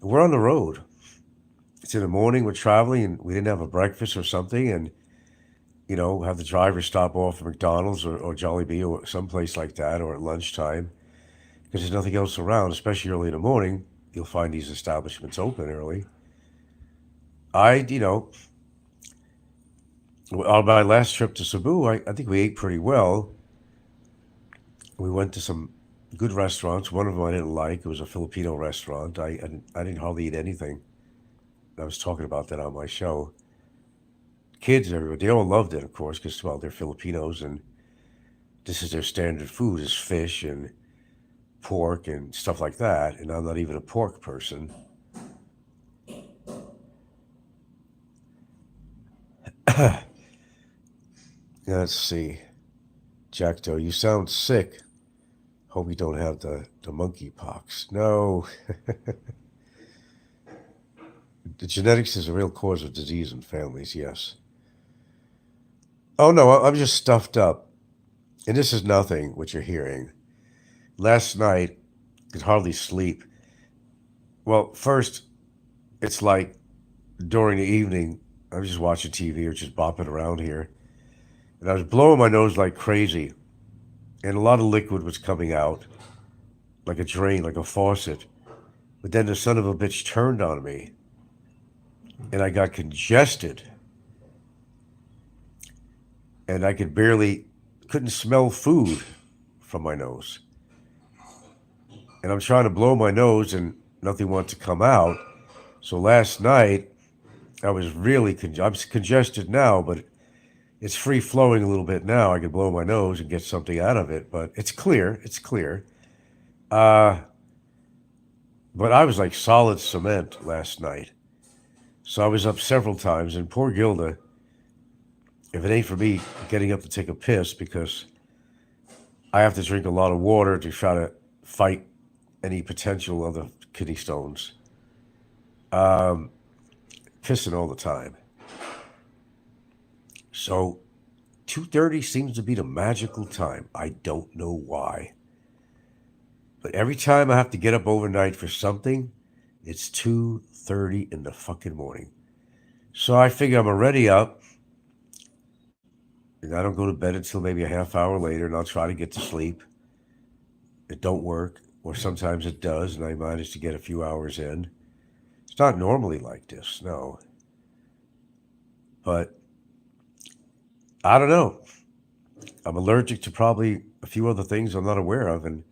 Speaker 2: we're on the road. It's in the morning, we're traveling, and we didn't have a breakfast or something, and, have the driver stop off at McDonald's or Jollibee or someplace like that, or at lunchtime, because there's nothing else around, especially early in the morning. You'll find these establishments open early. I, you know, on my last trip to Cebu, I think we ate pretty well. We went to some good restaurants. One of them I didn't like. It was a Filipino restaurant. I didn't hardly eat anything. I was talking about that on my show. Kids, everywhere, they all loved it, of course, because, well, they're Filipinos and this is their standard food is fish and pork and stuff like that. And I'm not even a pork person. Let's see. Jack Doe, you sound sick. Hope you don't have the monkey pox. No. The genetics is a real cause of disease in families, yes. Oh, no, I'm just stuffed up. And this is nothing, what you're hearing. Last night, could hardly sleep. Well, first, it's like during the evening, I was just watching TV or just bopping around here. And I was blowing my nose like crazy. And a lot of liquid was coming out, like a drain, like a faucet. But then the son of a bitch turned on me. And I got congested. And I couldn't smell food from my nose. And I'm trying to blow my nose and nothing wants to come out. So last night, I was really, I'm congested now, but it's free flowing a little bit now. I can blow my nose and get something out of it, but it's clear. It's clear. Uh, but I was like solid cement last night. So I was up several times, and poor Gilda, if it ain't for me getting up to take a piss, because I have to drink a lot of water to try to fight any potential other kidney stones, um, pissing all the time. So 2:30 seems to be the magical time. I don't know why. But every time I have to get up overnight for something, it's 2:30 in the fucking morning. So I figure I'm already up, and I don't go to bed until maybe a half hour later, and I'll try to get to sleep. It don't work, or sometimes it does, and I manage to get a few hours in. It's not normally like this, no. But I don't know. I'm allergic to probably a few other things I'm not aware of, and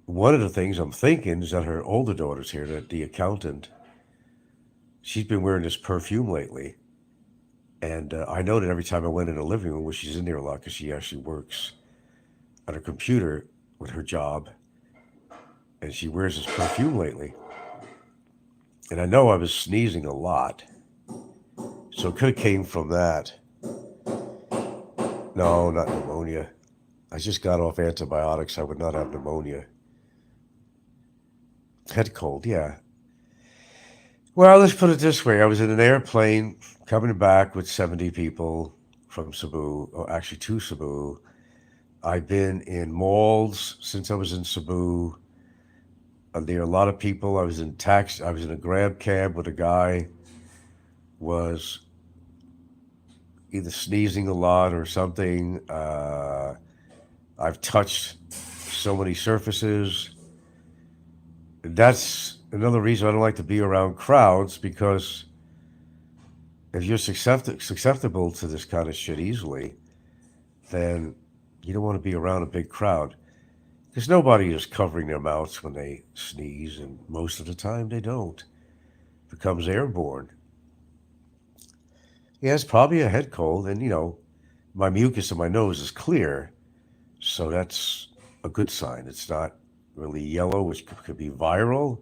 Speaker 2: one of the things I'm thinking is that her older daughter's here, the accountant. She's been wearing this perfume lately, and I know that every time I went in the living room, where she's in there a lot because she actually works on her computer with her job, and she wears this perfume lately. And I know I was sneezing a lot, so it could have came from that. No, not pneumonia. I just got off antibiotics. I would not have pneumonia. Head cold, yeah. Well, let's put it this way. I was in an airplane coming back with 70 people from Cebu, or actually to Cebu. I've been in malls since I was in Cebu. There are a lot of people. I was in taxi. I was in a grab cab with a guy was either sneezing a lot or something. I've touched so many surfaces. That's another reason I don't like to be around crowds, because if you're susceptible to this kind of shit easily, then you don't want to be around a big crowd, because nobody is covering their mouths when they sneeze, and most of the time they don't. It becomes airborne. Yeah, it's probably a head cold, and my mucus in my nose is clear, so that's a good sign. It's not really yellow, which could be viral.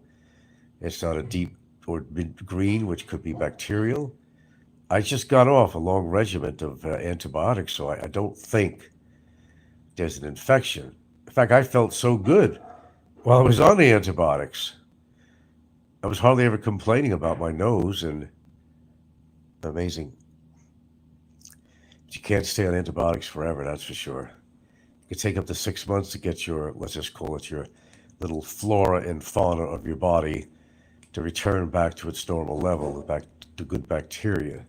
Speaker 2: It's not a deep or mid green, which could be bacterial. I just got off a long regiment of antibiotics, so I don't think there's an infection. In fact, I felt so good while I was on the antibiotics. I was hardly ever complaining about my nose, and amazing. But you can't stay on antibiotics forever, that's for sure. It could take up to 6 months to get your, let's just call it your little flora and fauna of your body to return back to its normal level, back to good bacteria.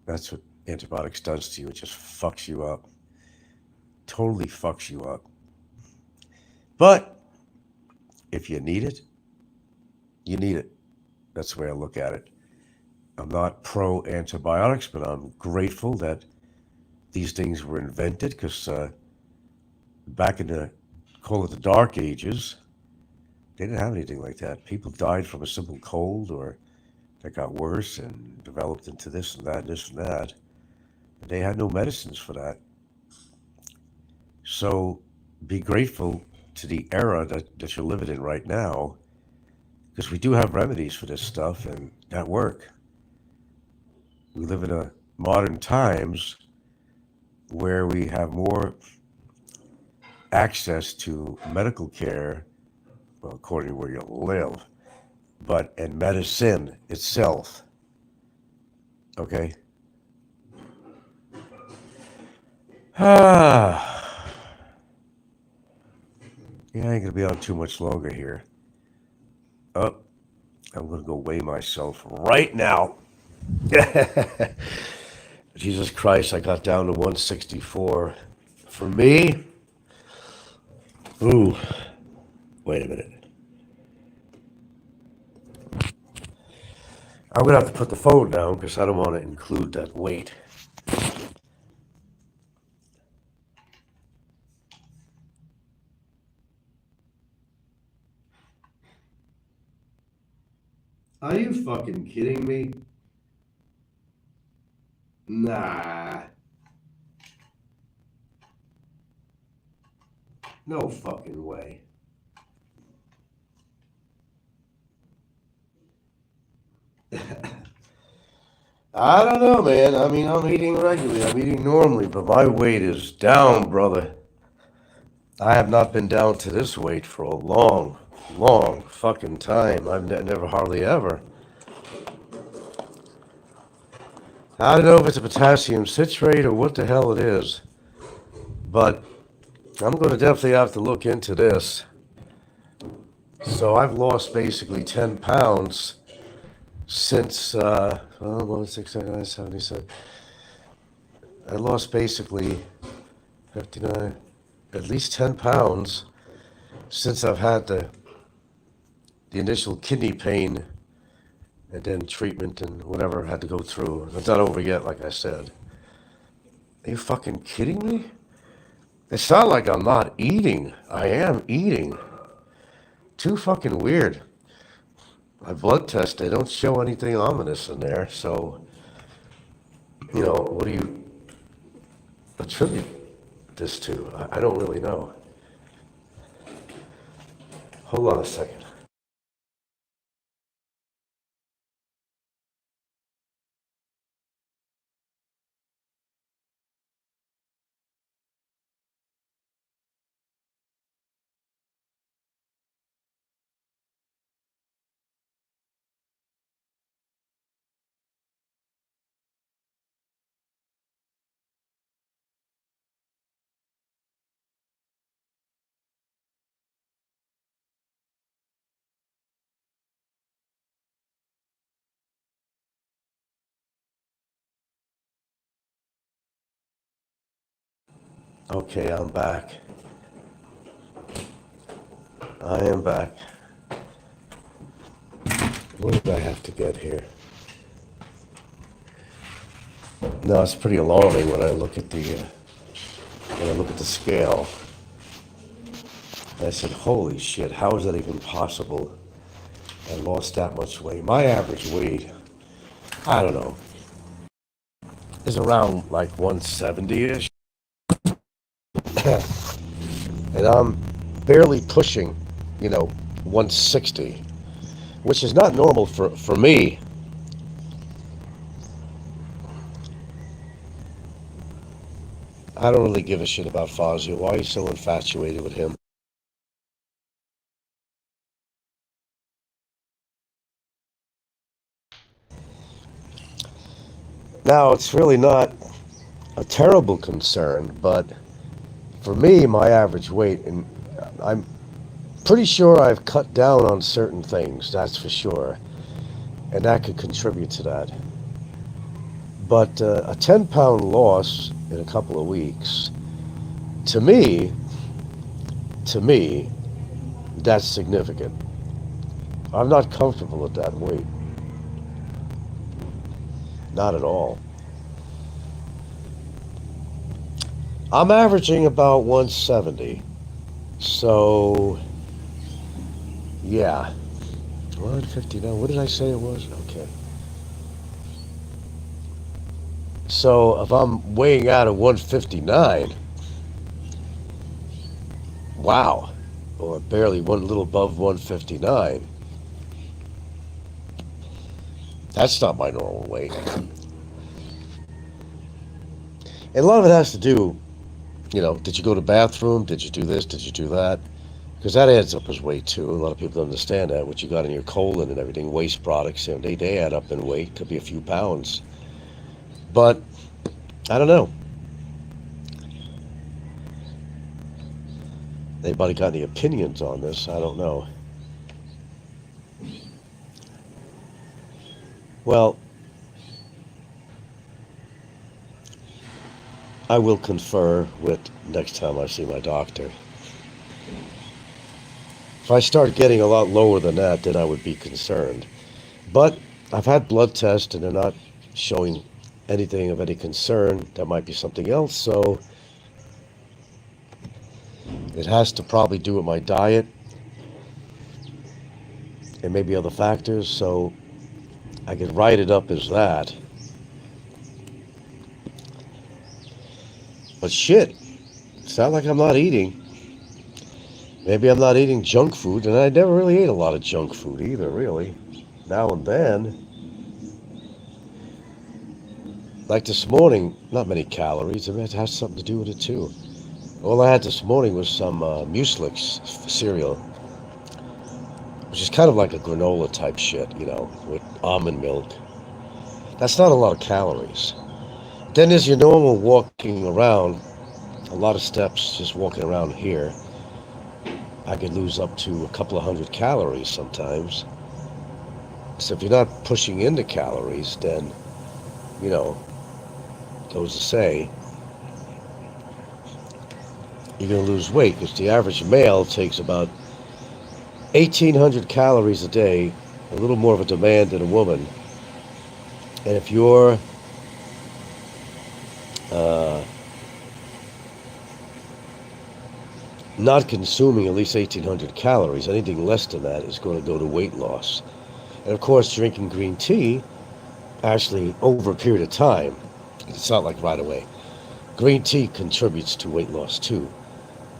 Speaker 2: That's what antibiotics does to you. It just fucks you up. Totally fucks you up. But if you need it, you need it. That's the way I look at it. I'm not pro antibiotics, but I'm grateful that these things were invented, because back in the, call it the dark ages, they didn't have anything like that. People died from a simple cold, or that got worse and developed into this and that and this and that. And they had no medicines for that. So be grateful to the era that you're living in right now, because we do have remedies for this stuff and that work. We live in a modern times where we have more access to medical care, well, according to where you live, but in medicine itself. Okay. Ah, yeah, I ain't gonna be on too much longer here. Oh, I'm gonna go weigh myself right now. Jesus Christ, I got down to 164. For me, ooh, wait a minute. I'm gonna have to put the phone down because I don't want to include that weight. Are you fucking kidding me? Nah, no fucking way. I don't know, man. I mean, I'm eating regularly. I'm eating normally, but my weight is down, brother. I have not been down to this weight for a long, long fucking time. I've never, hardly ever. I don't know if it's a potassium citrate or what the hell it is, but I'm going to definitely have to look into this. So I've lost basically 10 pounds since, 169, I lost basically 59, at least 10 pounds since I've had the initial kidney pain and then treatment and whatever I had to go through. It's not over yet, like I said. Are you fucking kidding me? It's not like I'm not eating. I am eating. Too fucking weird. My blood test, they don't show anything ominous in there. So, what do you attribute this to? I don't really know. Hold on a second.
Speaker 1: Okay, I'm back. I am back. What did I have to get here? No, it's pretty alarming when I look at the scale. I said, "Holy shit! How is that even possible?" I lost that much weight. My average weight, I don't know, is around like 170-ish, and I'm barely pushing, 160, which is not normal for me. I don't really give a shit about Fazio. Why are you so infatuated with him? Now, it's really not a terrible concern, but for me, my average weight, and I'm pretty sure I've cut down on certain things, that's for sure, and that could contribute to that. But a 10-pound loss in a couple of weeks, to me, to me, that's significant. I'm not comfortable at that weight. Not at all. I'm averaging about 170. So, yeah. 159. What did I say it was? Okay. So, if I'm weighing out at 159, wow. Or barely one little above 159. That's not my normal weight. And a lot of it has to do, did you go to the bathroom? Did you do this? Did you do that? Because that adds up as weight too. A lot of people don't understand that. What you got in your colon and everything, waste products, they add up in weight. Could be a few pounds. But I don't know. Anybody got any opinions on this? I don't know. Well, I will confer with next time I see my doctor. If I start getting a lot lower than that, then I would be concerned. But I've had blood tests and they're not showing anything of any concern. That might be something else. So it has to probably do with my diet and maybe other factors. So I could write it up as that. But shit, it's not like I'm not eating. Maybe I'm not eating junk food, and I never really ate a lot of junk food either, really. Now and then. Like this morning, not many calories. I mean, it has something to do with it too. All I had this morning was some Mueslix cereal, which is kind of like a granola type shit, with almond milk. That's not a lot of calories. Then there's your normal walking around, a lot of steps just walking around here. I could lose up to a couple of hundred calories sometimes. So if you're not pushing into calories, then, you know, goes to say, you're going to lose weight because the average male takes about 1,800 calories a day, a little more of a demand than a woman. And if you're not consuming at least 1,800 calories, anything less than that is going to go to weight loss. And of course, drinking green tea, actually over a period of time, it's not like right away, green tea contributes to weight loss too.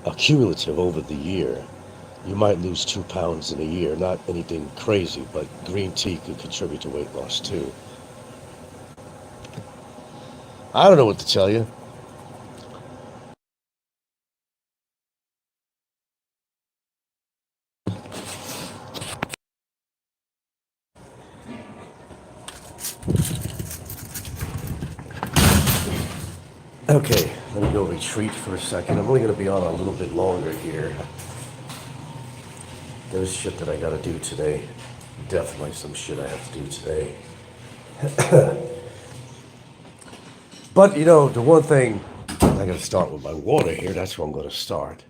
Speaker 1: Accumulative over the year. You might lose 2 pounds in a year, not anything crazy, but green tea could contribute to weight loss too. I don't know what to tell you. Okay, let me go retreat for a second. I'm only going to be on a little bit longer here. There's shit that I got to do today. Definitely some shit I have to do today. But, the one thing I gotta start with my water here. That's where I'm gonna start.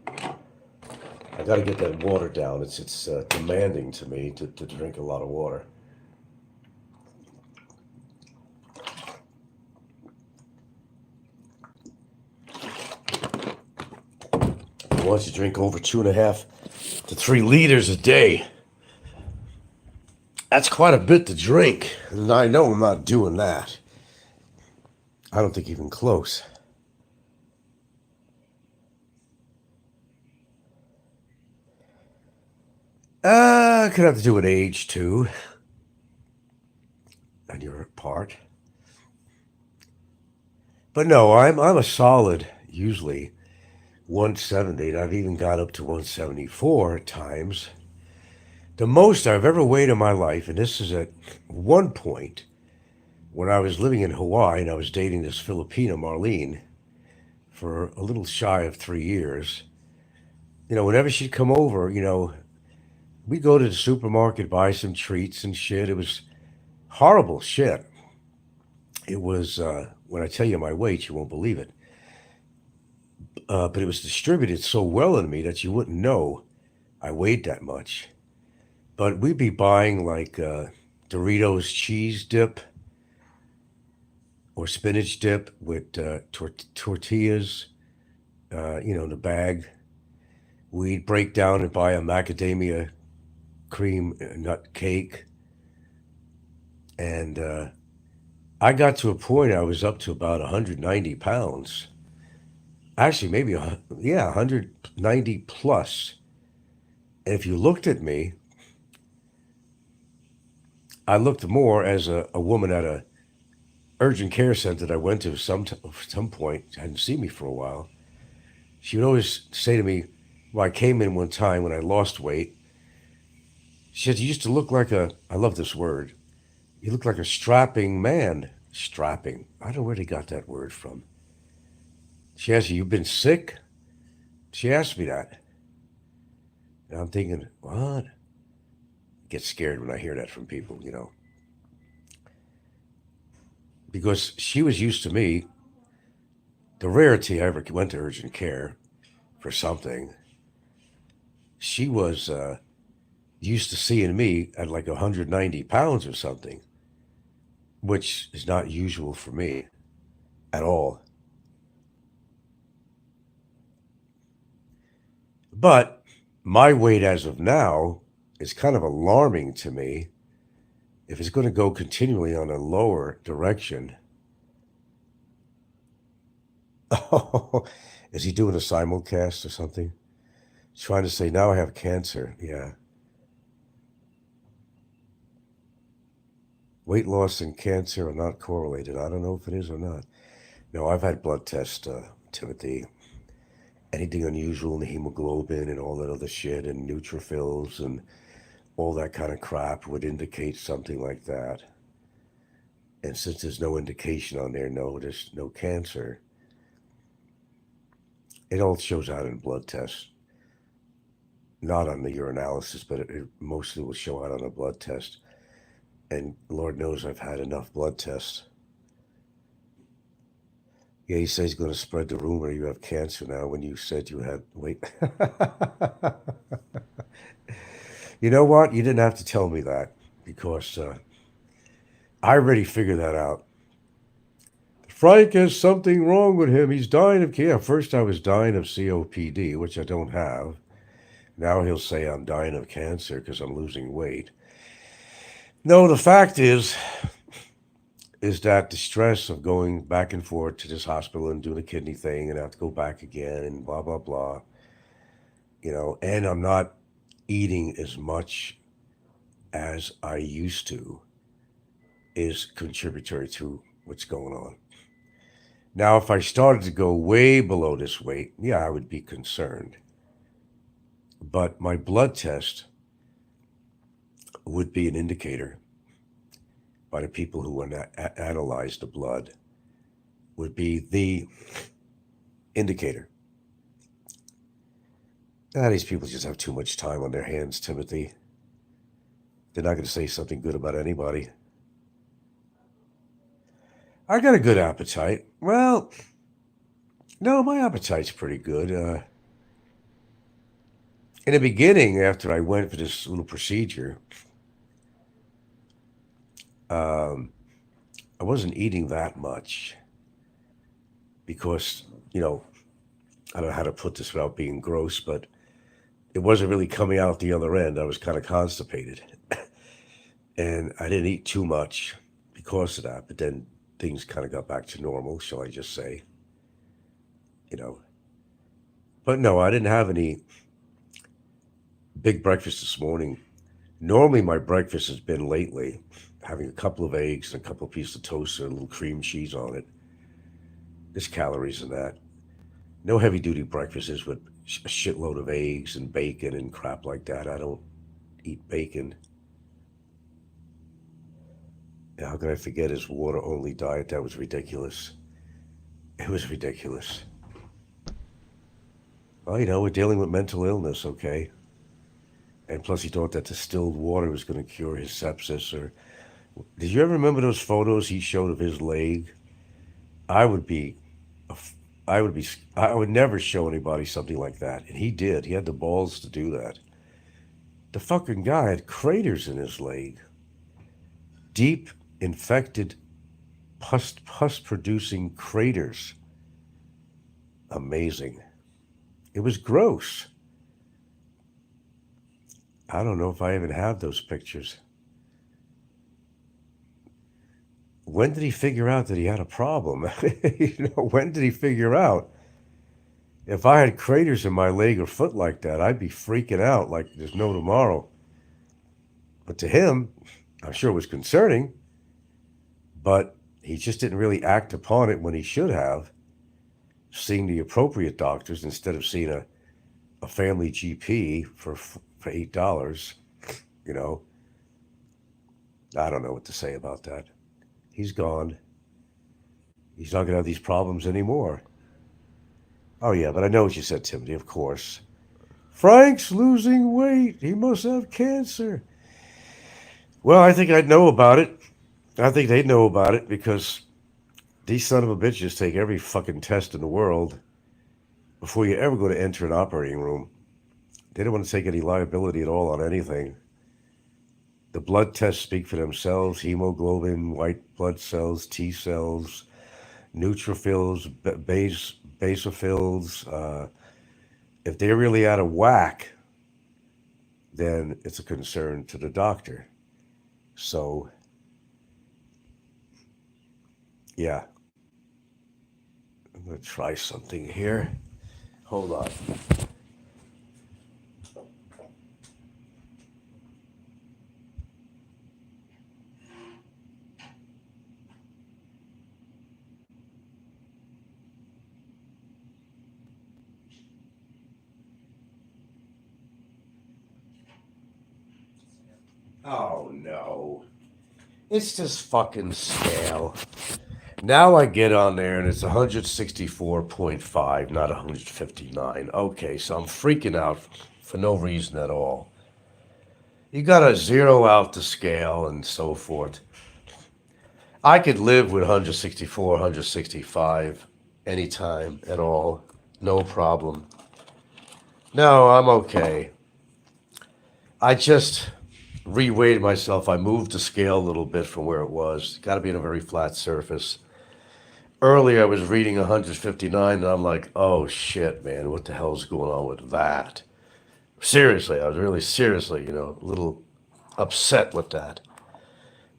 Speaker 1: I gotta get that water down. It's demanding to me to drink a lot of water. Once you drink over 2.5 to 3 liters a day, that's quite a bit to drink. And I know I'm not doing that. I don't think even close. Could have to do with age too, on your part. But no, I'm a solid, usually 170. And I've even got up to 174 at times. The most I've ever weighed in my life, and this is at one point when I was living in Hawaii and I was dating this Filipina, Marlene, for a little shy of 3 years. Whenever she'd come over, we'd go to the supermarket, buy some treats and shit. It was horrible shit. It was, when I tell you my weight, you won't believe it. But it was distributed so well in me that you wouldn't know I weighed that much. But we'd be buying like Doritos cheese dip or spinach dip with tortillas, in the bag. We'd break down and buy a macadamia cream nut cake. And I got to a point I was up to about 190 pounds. Actually, maybe, 190 plus. And if you looked at me, I looked more as a woman at a urgent care center that I went to some point, hadn't seen me for a while. She would always say to me, well, I came in one time when I lost weight. She said, you used to look like I love this word, you look like a strapping man. Strapping. I don't know where they got that word from. She asked, you've been sick? She asked me that. And I'm thinking, what? I get scared when I hear that from people, Because she was used to me. The rarity I ever went to urgent care for something, she was used to seeing me at like 190 pounds or something, which is not usual for me at all. But my weight as of now is kind of alarming to me. If it's going to go continually on a lower direction. Oh, is he doing a simulcast or something? Trying to say, now I have cancer. Yeah. Weight loss and cancer are not correlated. I don't know if it is or not. No, I've had blood tests, Timothy. Anything unusual in the hemoglobin and all that other shit and neutrophils and all that kind of crap would indicate something like that. And since there's no indication on there, no, there's no cancer, it all shows out in blood tests. Not on the urinalysis, but it mostly will show out on a blood test. And Lord knows I've had enough blood tests. Yeah, he says he's going to spread the rumor you have cancer now when you said you had, wait. You know what? You didn't have to tell me that because I already figured that out. Frank has something wrong with him. He's dying of, yeah, first I was dying of COPD, which I don't have. Now he'll say I'm dying of cancer because I'm losing weight. No, the fact is that the stress of going back and forth to this hospital and doing a kidney thing and have to go back again and blah, blah, blah, and I'm not eating as much as I used to is contributory to what's going on. Now, if I started to go way below this weight, yeah, I would be concerned. But my blood test would be an indicator by the people who analyze the blood, would be the indicator. These people just have too much time on their hands, Timothy. They're not going to say something good about anybody. I got a good appetite. Well,
Speaker 2: No, my appetite's pretty good. In the beginning, after I went for this little procedure, um, I wasn't eating that much because, you know, I don't know how to put this without being gross, but it wasn't really coming out the other end. I was kind of constipated. And I didn't eat too much because of that. But then things kind of got back to normal, shall I just say, you know. But no, I didn't have any big breakfast this morning. Normally, my breakfast has been lately having a couple of eggs and a couple of pieces of toast and a little cream cheese on it. There's calories in that. No heavy duty breakfasts with a shitload of eggs and bacon and crap like that. I don't eat bacon. How could I forget his water only diet? That was ridiculous. It was ridiculous. Well, we're dealing with mental illness, okay? And plus, he thought that distilled water was going to cure his sepsis. Or did you ever remember those photos he showed of his leg? I would be, I would never show anybody something like that. And he did. He had the balls to do that. The fucking guy had craters in his leg, deep infected pus producing craters. Amazing. It was gross. I don't know if I even have those pictures. When did he figure out that he had a problem? When did he figure out? If I had craters in my leg or foot like that, I'd be freaking out like there's no tomorrow. But to him, I'm sure it was concerning, but he just didn't really act upon it when he should have, seeing the appropriate doctors instead of seeing a family GP for $8. You know, I don't know what to say about that. He's gone. He's not going to have these problems anymore. Oh, yeah, but I know what you said, Timothy, of course. Frank's losing weight. He must have cancer. Well, I think I'd know about it. I think they'd know about it because these son of a bitches take every fucking test in the world before you ever go to enter an operating room. They don't want to take any liability at all on anything. The blood tests speak for themselves: hemoglobin, white blood cells, T cells, neutrophils, basophils. If they're really out of whack, then it's a concern to the doctor. So, yeah, I'm going to try something here. Hold on. Oh, no. It's just fucking scale. Now I get on there and it's 164.5, not 159. Okay, so I'm freaking out for no reason at all. You gotta zero out the scale and so forth. I could live with 164, 165 anytime at all. No problem. No, I'm okay. I just re-weighed myself. I moved the scale a little bit from where it was. Got to be on a very flat surface. Earlier, I was reading 159, and I'm like, oh shit, man, what the hell's going on with that? Seriously, I was really seriously, a little upset with that.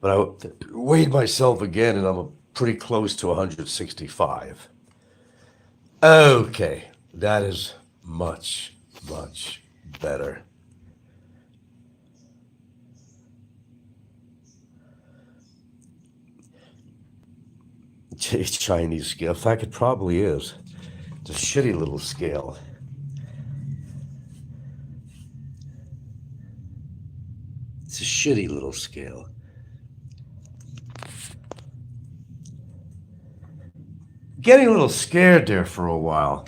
Speaker 2: But I weighed myself again, and I'm pretty close to 165. Okay, that is much, much better. Chinese scale. In fact, it probably is. It's a shitty little scale. It's a shitty little scale. Getting a little scared there for a while,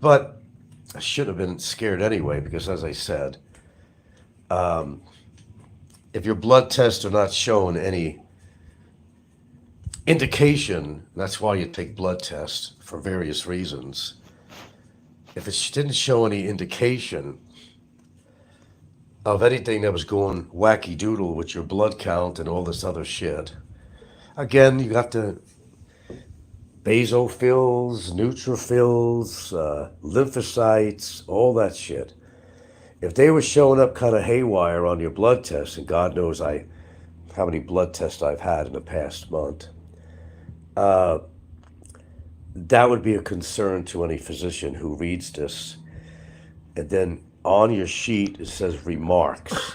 Speaker 2: but I should have been scared anyway because, as I said, if your blood tests are not showing any indication, that's why you take blood tests
Speaker 1: for various reasons, if it didn't show any indication of anything that was going wacky doodle with your blood count and all this other shit, again, you got the basophils, neutrophils, lymphocytes, all that shit. If they were showing up kind of haywire on your blood tests, and God knows how many blood tests I've had in the past month, that would be a concern to any physician who reads this. And then on your sheet it says remarks.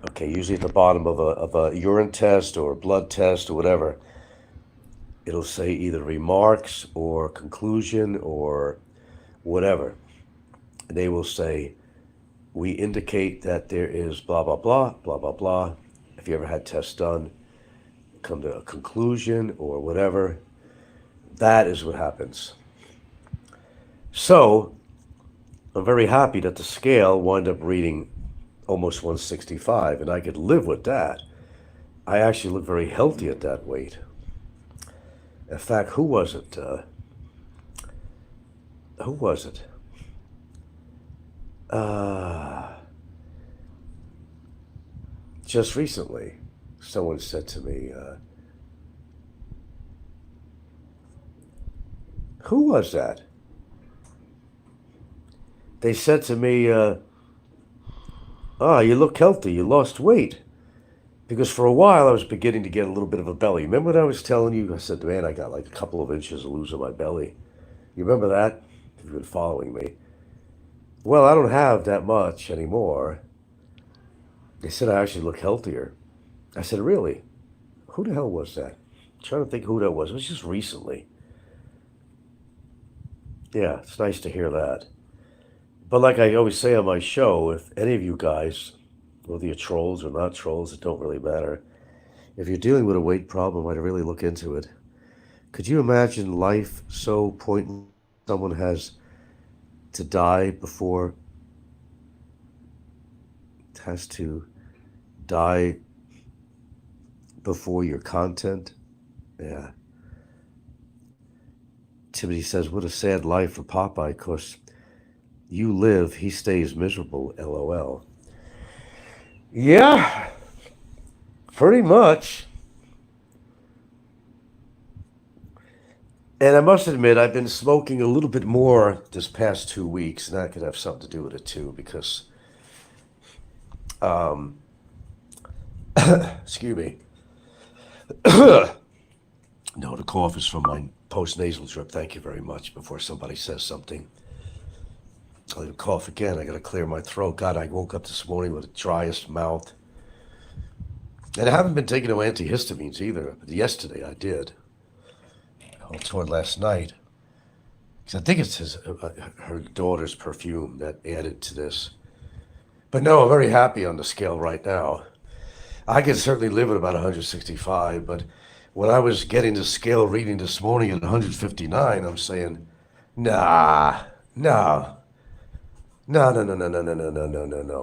Speaker 1: Okay, usually at the bottom of a urine test or a blood test or whatever, it'll say either remarks or conclusion or whatever. And they will say, we indicate that there is blah, blah, blah, blah, blah, blah. If you ever had tests done, come to a conclusion or whatever. That is what happens. So, I'm very happy that the scale wound up reading almost 165, and I could live with that. I actually look very healthy at that weight. In fact, who was it? Just recently, someone said to me, who was that? They said to me, you look healthy, you lost weight. Because for a while I was beginning to get a little bit of a belly. Remember what I was telling you? I said, man, I got like a couple of inches of losing my belly. You remember that? If you've been following me. Well, I don't have that much anymore. They said I actually look healthier. I said, really? Who the hell was that? I'm trying to think who that was. It was just recently. Yeah, it's nice to hear that. But like I always say on my show, if any of you guys, whether you're trolls or not trolls, it don't really matter. If you're dealing with a weight problem, I'd really look into it. Could you imagine life so pointless? Someone has to die before, has to die before your content? Yeah. Timothy says, what a sad life for Popeye, because you live, he stays miserable, LOL. Yeah, pretty much. And I must admit, I've been smoking a little bit more this past 2 weeks, and that could have something to do with it too, because, excuse me. No, the cough is from my post-nasal drip. Thank you very much. Before somebody says something, I'll cough again. I got to clear my throat. God, I woke up this morning with the driest mouth. And I haven't been taking no antihistamines either. But yesterday I did. Toward last night. Because I think it's her daughter's perfume that added to this. But no, I'm very happy on the scale right now. I can certainly live at about 165, but when I was getting the scale reading this morning at 159, I'm saying, no.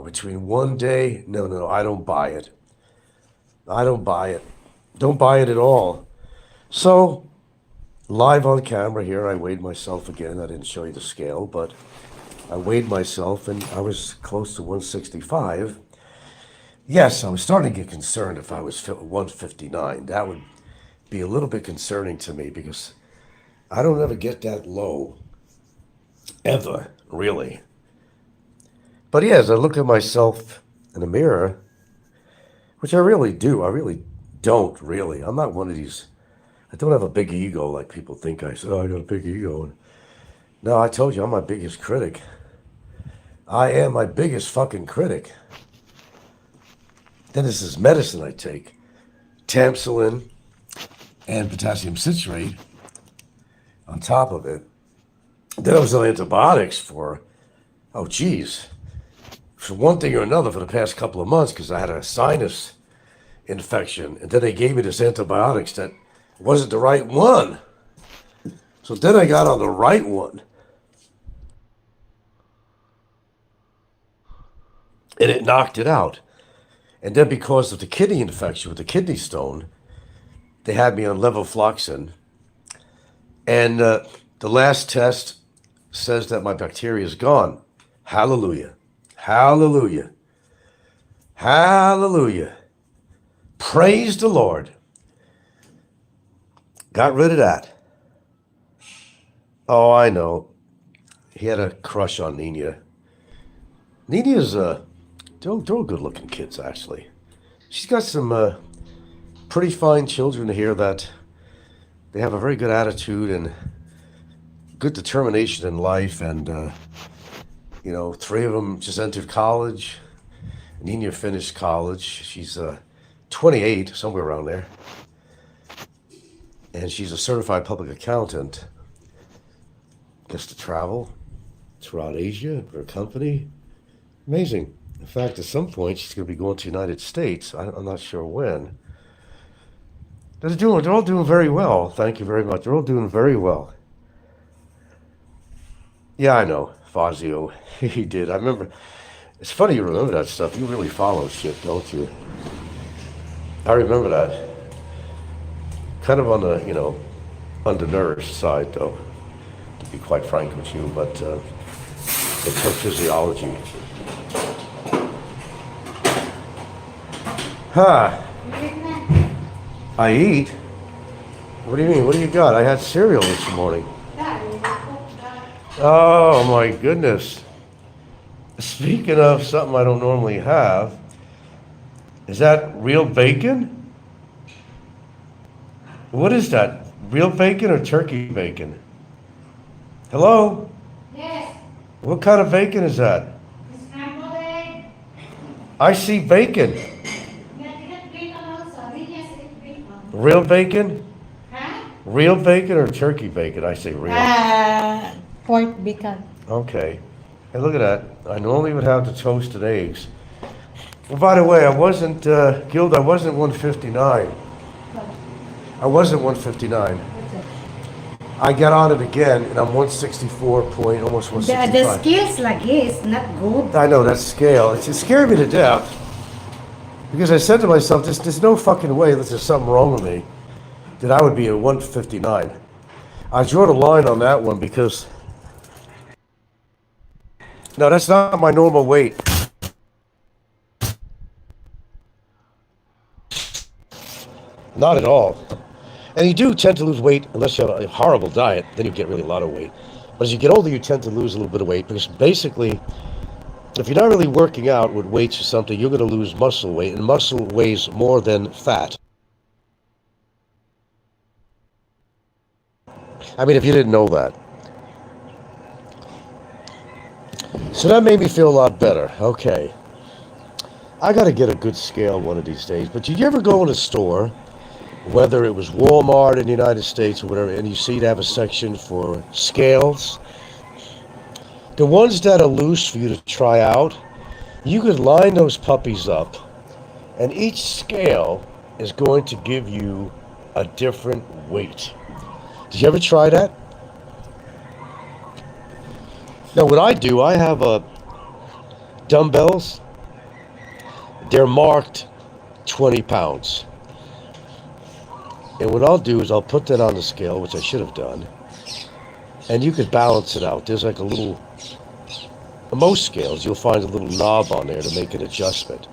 Speaker 1: Between one day, no, I don't buy it. Don't buy it at all. So, live on camera here, I weighed myself again. I didn't show you the scale, but I weighed myself and I was close to 165. Yes, I was starting to get concerned if I was 159. That would be a little bit concerning to me because I don't ever get that low. Ever, really. But yeah, as I look at myself in the mirror, which I really do, I really don't really. I'm not one of these, I don't have a big ego like people think I say, I got a big ego. No, I told you, I'm my biggest critic. I am my biggest fucking critic. Then this is medicine I take. Tamsuline and potassium citrate on top of it. Then I was on antibiotics for, for one thing or another for the past couple of months because I had a sinus infection. And then they gave me this antibiotics that wasn't the right one. So then I got on the right one. And it knocked it out. And then because of the kidney infection with the kidney stone, they had me on levofloxacin. And The last test says that my bacteria is gone. Hallelujah. Hallelujah. Hallelujah. Praise the Lord. Got rid of that. Oh, I know. He had a crush on Nina. Nina's, they're good-looking kids, actually. She's got some pretty fine children here that they have a very good attitude and good determination in life. And, three of them just entered college. Nina finished college. She's 28, somewhere around there. And she's a certified public accountant. Gets to travel throughout Asia for a company. Amazing. In fact, at some point, she's going to be going to the United States. I'm not sure when. They're all doing very well. Thank you very much. They're all doing very well. Yeah, I know. Fazio. He did. I remember. It's funny you remember that stuff. You really follow shit, don't you? I remember that. Kind of on the, undernourished side, though, to be quite frank with you, but it's her physiology. Huh. I eat? What do you mean? What do you got? I had cereal this morning. Oh, my goodness. Speaking of something I don't normally have, is that real bacon? What is that? Real bacon or turkey bacon? Hello?
Speaker 3: Yes.
Speaker 1: What kind of bacon is that?
Speaker 3: Scrambled egg.
Speaker 1: I see bacon.
Speaker 3: Bacon also. Yes, it's bacon.
Speaker 1: Real bacon?
Speaker 3: Huh?
Speaker 1: Real bacon or turkey bacon? I say real.
Speaker 3: Pork bacon.
Speaker 1: Okay. Hey, look at that. I normally would have the toasted eggs. Well, by the way, I wasn't, Guild, I wasn't 159. I wasn't 159. I got on it again, and I'm 164 point, almost 165.
Speaker 3: The scales like is not good.
Speaker 1: I know, that scale. It scared me to death. Because I said to myself, there's no fucking way that there's something wrong with me, that I would be at 159. I drew the line on that one because, no, that's not my normal weight. Not at all. And you do tend to lose weight unless you have a horrible diet, then you get really a lot of weight. But as you get older, you tend to lose a little bit of weight because basically, if you're not really working out with weights or something, you're going to lose muscle weight, and muscle weighs more than fat. I mean, if you didn't know that. So that made me feel a lot better. Okay. I got to get a good scale one of these days. But did you ever go in a store, whether it was Walmart in the United States or whatever, and you see they have a section for scales? The ones that are loose for you to try out, you could line those puppies up, and each scale is going to give you a different weight. Did you ever try that? Now, what I do, I have dumbbells. They're marked 20 pounds. And what I'll do is I'll put that on the scale, which I should have done, and you could balance it out. There's like a little, on most scales, you'll find a little knob on there to make an adjustment.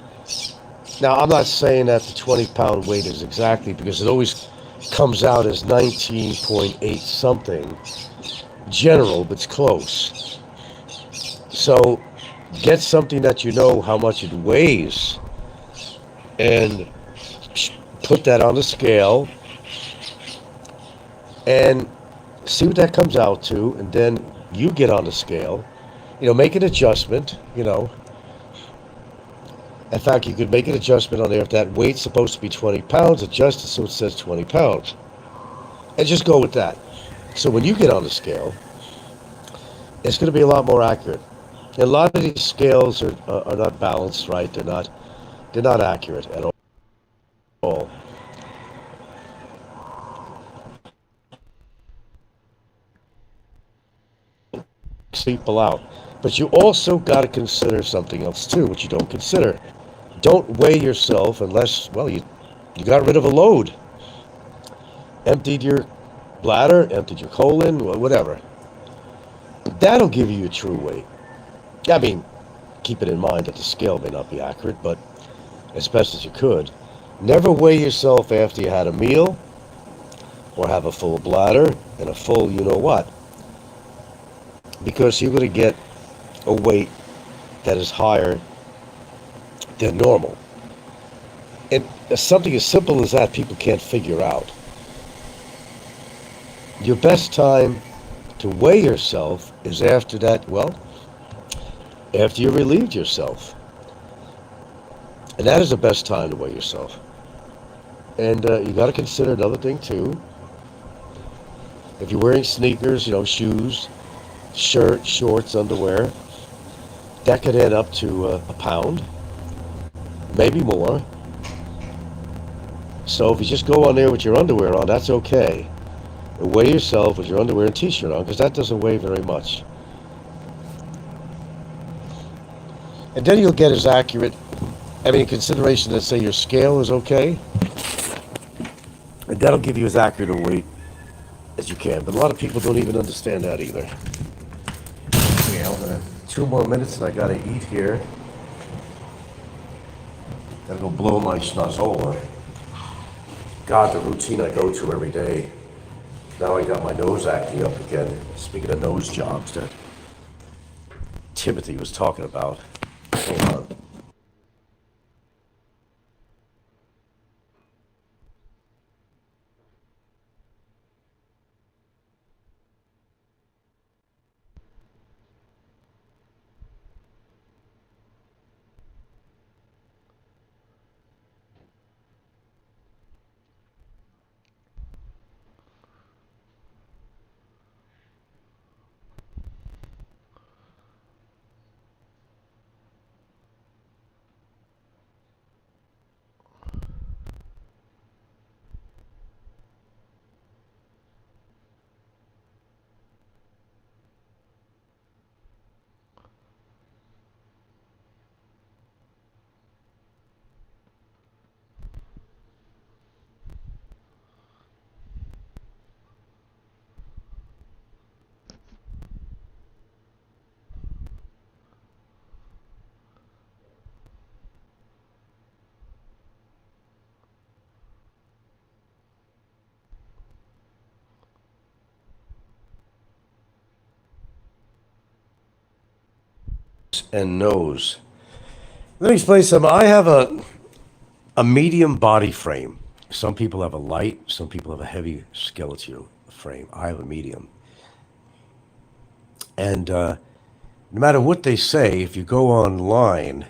Speaker 1: Now, I'm not saying that the 20-pound weight is exactly, because it always comes out as 19.8 something general, but it's close. So get something that you know how much it weighs and put that on the scale and see what that comes out to, and then you get on the scale, make an adjustment, In fact, you could make an adjustment on there. If that weight's supposed to be 20 pounds, adjust it so it says 20 pounds. And just go with that. So when you get on the scale, it's going to be a lot more accurate. And a lot of these scales are not balanced, right? They're not accurate at all. People out. But you also got to consider something else too, which you don't consider. Don't weigh yourself unless, you got rid of a load. Emptied your bladder, emptied your colon, whatever. That'll give you a true weight. I mean, keep it in mind that the scale may not be accurate, but as best as you could, never weigh yourself after you had a meal or have a full bladder and a full you know what, because you're going to get a weight that is higher than normal. And something as simple as that people can't figure out. Your best time to weigh yourself is after that, well, after you relieved yourself. And that is the best time to weigh yourself. And you got to consider another thing too. If you're wearing sneakers, shoes, shirt, shorts, underwear, that could add up to a pound, maybe more. So if you just go on there with your underwear on, that's okay. And weigh yourself with your underwear and t-shirt on, because that doesn't weigh very much. And then you'll get as accurate, in consideration that, say, your scale is okay, and that'll give you as accurate a weight as you can. But a lot of people don't even understand that either. Yeah, 2 more minutes and I gotta eat here. Gotta go blow my schnozola. God, the routine I go to every day. Now I got my nose acting up again. Speaking of nose jobs that Timothy was talking about. Hold on. And nose. Let me explain something. I have a medium body frame. Some people have a light, some people have a heavy skeletal frame. I have a medium. And no matter what they say, if you go online,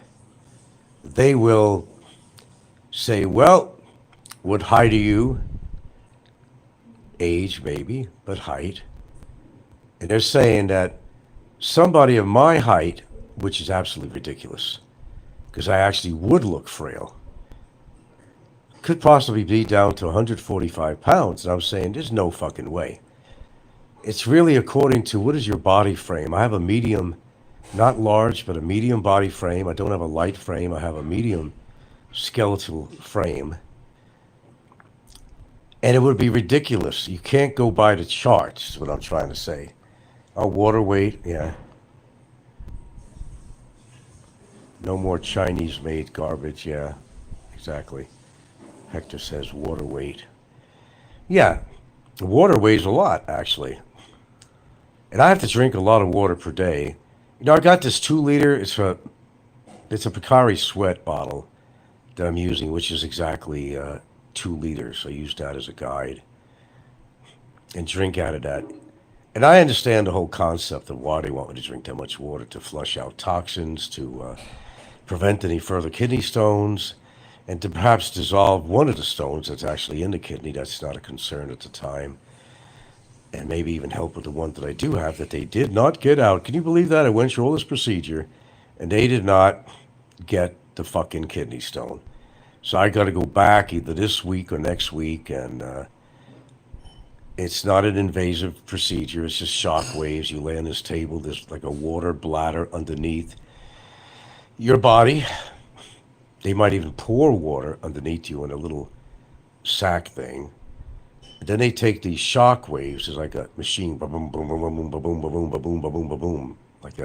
Speaker 1: they will say, well, what height are you? Age, maybe, but height. And they're saying that somebody of my height, which is absolutely ridiculous, because I actually would look frail, could possibly be down to 145 pounds. And I'm saying, there's no fucking way. It's really according to what is your body frame. I have a medium, not large, but a medium body frame. I don't have a light frame. I have a medium skeletal frame. And it would be ridiculous. You can't go by the charts, is what I'm trying to say. Our water weight, yeah. No more Chinese-made garbage, yeah. Exactly. Hector says water weight. Yeah, water weighs a lot, actually. And I have to drink a lot of water per day. I got this 2-liter, it's a Picari Sweat bottle that I'm using, which is exactly 2 liters. I use that as a guide and drink out of that. And I understand the whole concept of why they want me to drink that much water, to flush out toxins, to prevent any further kidney stones, and to perhaps dissolve one of the stones that's actually in the kidney. That's not a concern at the time. And maybe even help with the one that I do have that they did not get out. Can you believe that? I went through all this procedure, and they did not get the fucking kidney stone. So I got to go back either this week or next week, and it's not an invasive procedure. It's just shock waves. You lay on this table. There's like a water bladder underneath your body. They might even pour water underneath you in a little sack thing.
Speaker 2: Then they take these shock waves. It's like a machine, boom, boom, boom, boom, boom, boom, boom, boom, boom, boom, boom, boom, like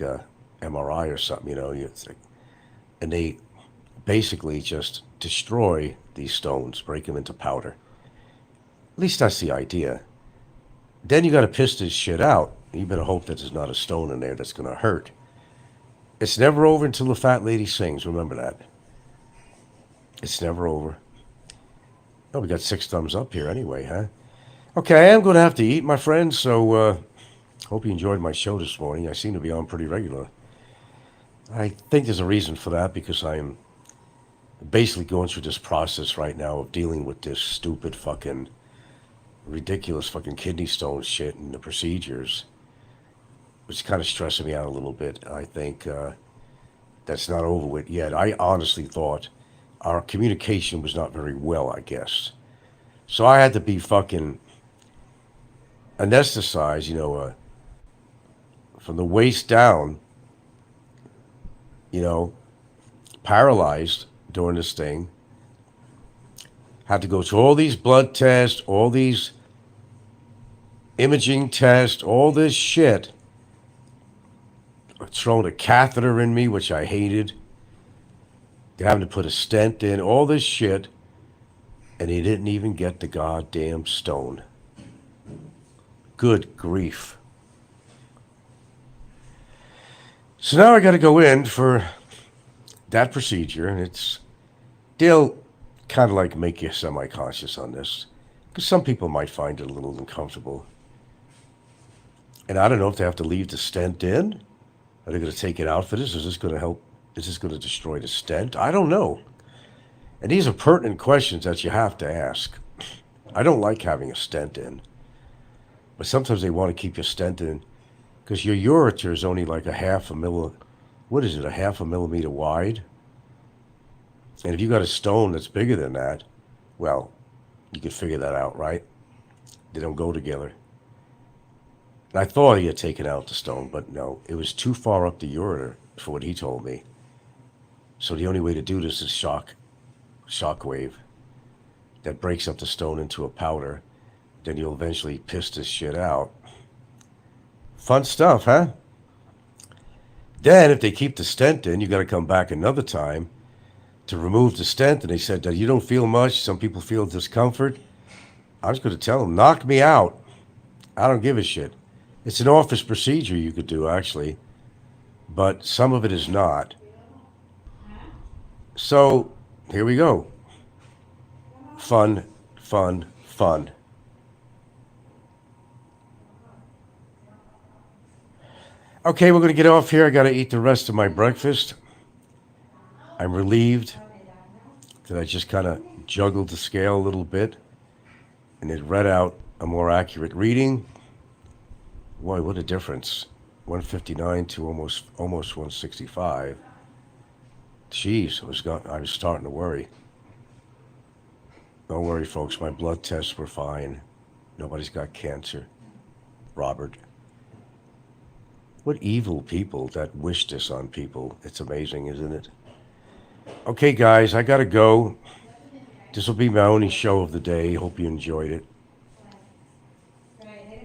Speaker 2: a MRI or something. It's like, and they basically just destroy these stones, break them into powder. At least that's the idea. Then you got to piss this shit out. You better hope that there's not a stone in there that's gonna hurt. It's never over until the fat lady sings. Remember that. It's never over. Oh, we got 6 thumbs up here anyway, huh? Okay, I am going to have to eat, my friends, so hope you enjoyed my show this morning. I seem to be on pretty regular. I think there's a reason for that because I'm basically going through this process right now of dealing with this stupid fucking ridiculous fucking kidney stone shit and the procedures, which is kind of stressing me out a little bit. I think that's not over with yet. I honestly thought our communication was not very well, I guess. So I had to be fucking anesthetized, from the waist down, you know, paralyzed during this thing. Had to go through all these blood tests, all these imaging tests, all this shit. Throwing a catheter in me, which I hated. Having to put a stent in, all this shit. And he didn't even get the goddamn stone. Good grief. So now I got to go in for that procedure, and they'll kind of like make you semi-conscious on this, because some people might find it a little uncomfortable. And I don't know if they have to leave the stent in. Are they going to take it out for this? Is this going to help? Is this going to destroy the stent? I don't know. And these are pertinent questions that you have to ask. I don't like having a stent in, but sometimes they want to keep your stent in because your ureter is only like a half a millimeter wide. And if you got a stone that's bigger than that, well, you can figure that out, right? They don't go together. And I thought he had taken out the stone, but no, it was too far up the ureter for what he told me. So the only way to do this is shock wave that breaks up the stone into a powder. Then you'll eventually piss this shit out. Fun stuff, huh? Then if they keep the stent in, you got to come back another time to remove the stent. And they said that you don't feel much. Some people feel discomfort. I was going to tell them, knock me out. I don't give a shit. It's an office procedure you could do, actually. But some of it is not. So here we go. Fun, fun, fun. Okay, we're going to get off here. I got to eat the rest of my breakfast. I'm relieved that I just kind of juggled the scale a little bit and it read out a more accurate reading. Boy, what a difference. 159 to almost 165. Jeez, I was starting to worry. Don't worry, folks. My blood tests were fine. Nobody's got cancer. Robert. What evil people that wish this on people. It's amazing, isn't it? Okay, guys, I gotta go. This will be my only show of the day. Hope you enjoyed it.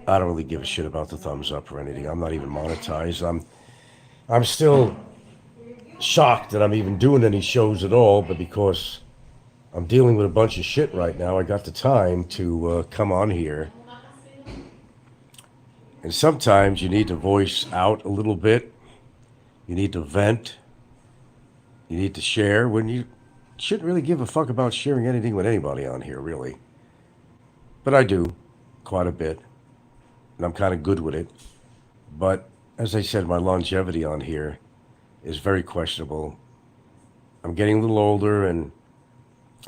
Speaker 2: I don't really give a shit about the thumbs up or anything. I'm not even monetized. I'm still shocked that I'm even doing any shows at all, but because I'm dealing with a bunch of shit right now, I got the time to come on here. And sometimes you need to voice out a little bit. You need to vent. You need to share when you shouldn't really give a fuck about sharing anything with anybody on here, really. But I do, quite a bit. And I'm kind of good with it. But as I said, my longevity on here is very questionable. I'm getting a little older, and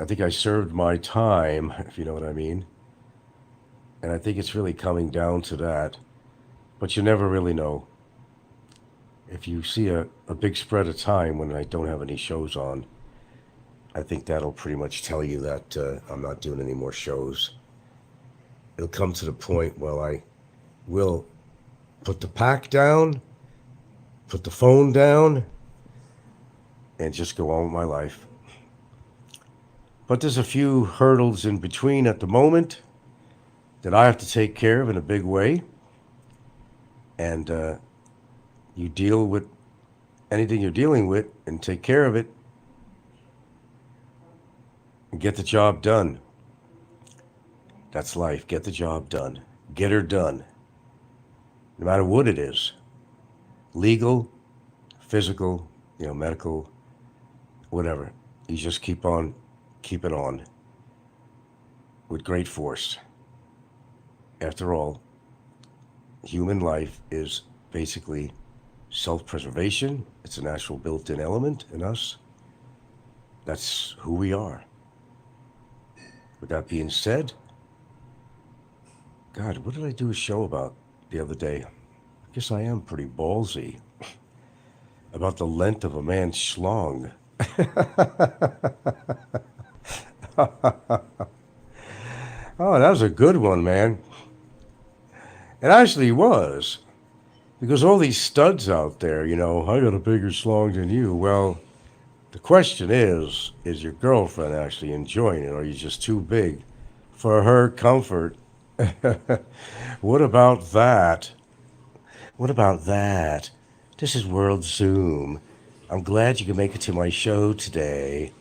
Speaker 2: I think I served my time, if you know what I mean. And I think it's really coming down to that. But you never really know. If you see a big spread of time when I don't have any shows on, I think that'll pretty much tell you that I'm not doing any more shows. It'll come to the point where I will put the pack down, put the phone down, and just go on with my life. But there's a few hurdles in between at the moment that I have to take care of in a big way. And you deal with anything you're dealing with and take care of it and get the job done. That's life. Get the job done. Get her done. No matter what it is, legal, physical, medical, whatever. You just keep on keeping on with great force. After all, human life is basically self preservation. It's a natural built in element in us. That's who we are. With that being said, God, what did I do a show about the other day? I guess I am pretty ballsy about the length of a man's schlong. Oh, that was a good one, man. It actually was. Because all these studs out there, I got a bigger schlong than you. Well, the question is your girlfriend actually enjoying it, or are you just too big for her comfort? What about that? What about that? This is World Zoom. I'm glad you could make it to my show today.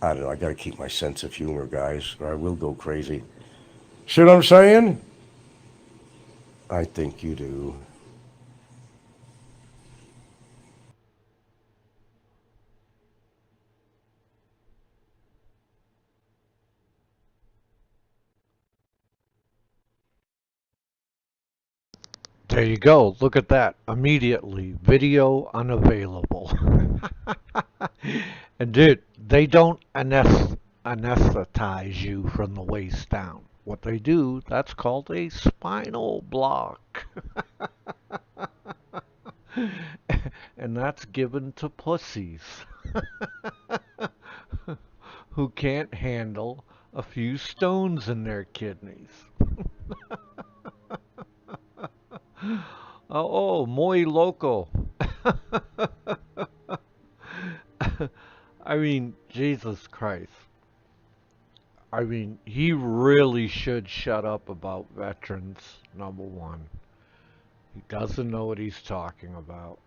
Speaker 2: I don't know, I gotta keep my sense of humor, guys, or I will go crazy. See what I'm saying? I think you do.
Speaker 4: There you go. Look at that. Immediately, video unavailable. And dude, they don't anesthetize you from the waist down. What they do, that's called a spinal block. And that's given to pussies who can't handle a few stones in their kidneys. Oh, muy loco. I mean, Jesus Christ. I mean, he really should shut up about veterans, number one. He doesn't know what he's talking about.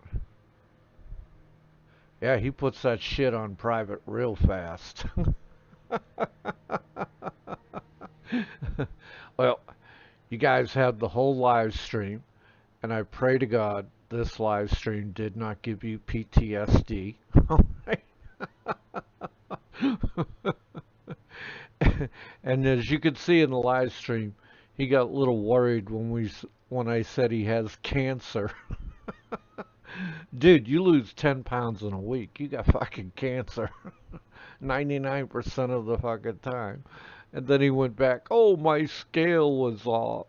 Speaker 4: Yeah, he puts that shit on private real fast. Well, you guys had the whole live stream, and I pray to God this live stream did not give you PTSD. And as you could see in the live stream, he got a little worried when I said he has cancer. Dude, you lose 10 pounds in a week. You got fucking cancer. 99% of the fucking time. And then he went back, oh, my scale was off.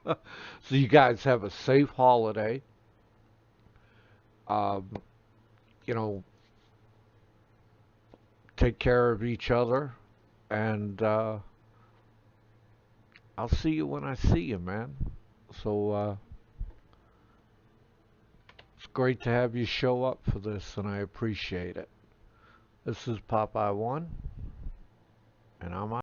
Speaker 4: So you guys have a safe holiday. Um, you know, take care of each other. And I'll see you when I see you, man. So it's great to have you show up for this, and I appreciate it. This is Popeye One, and I'm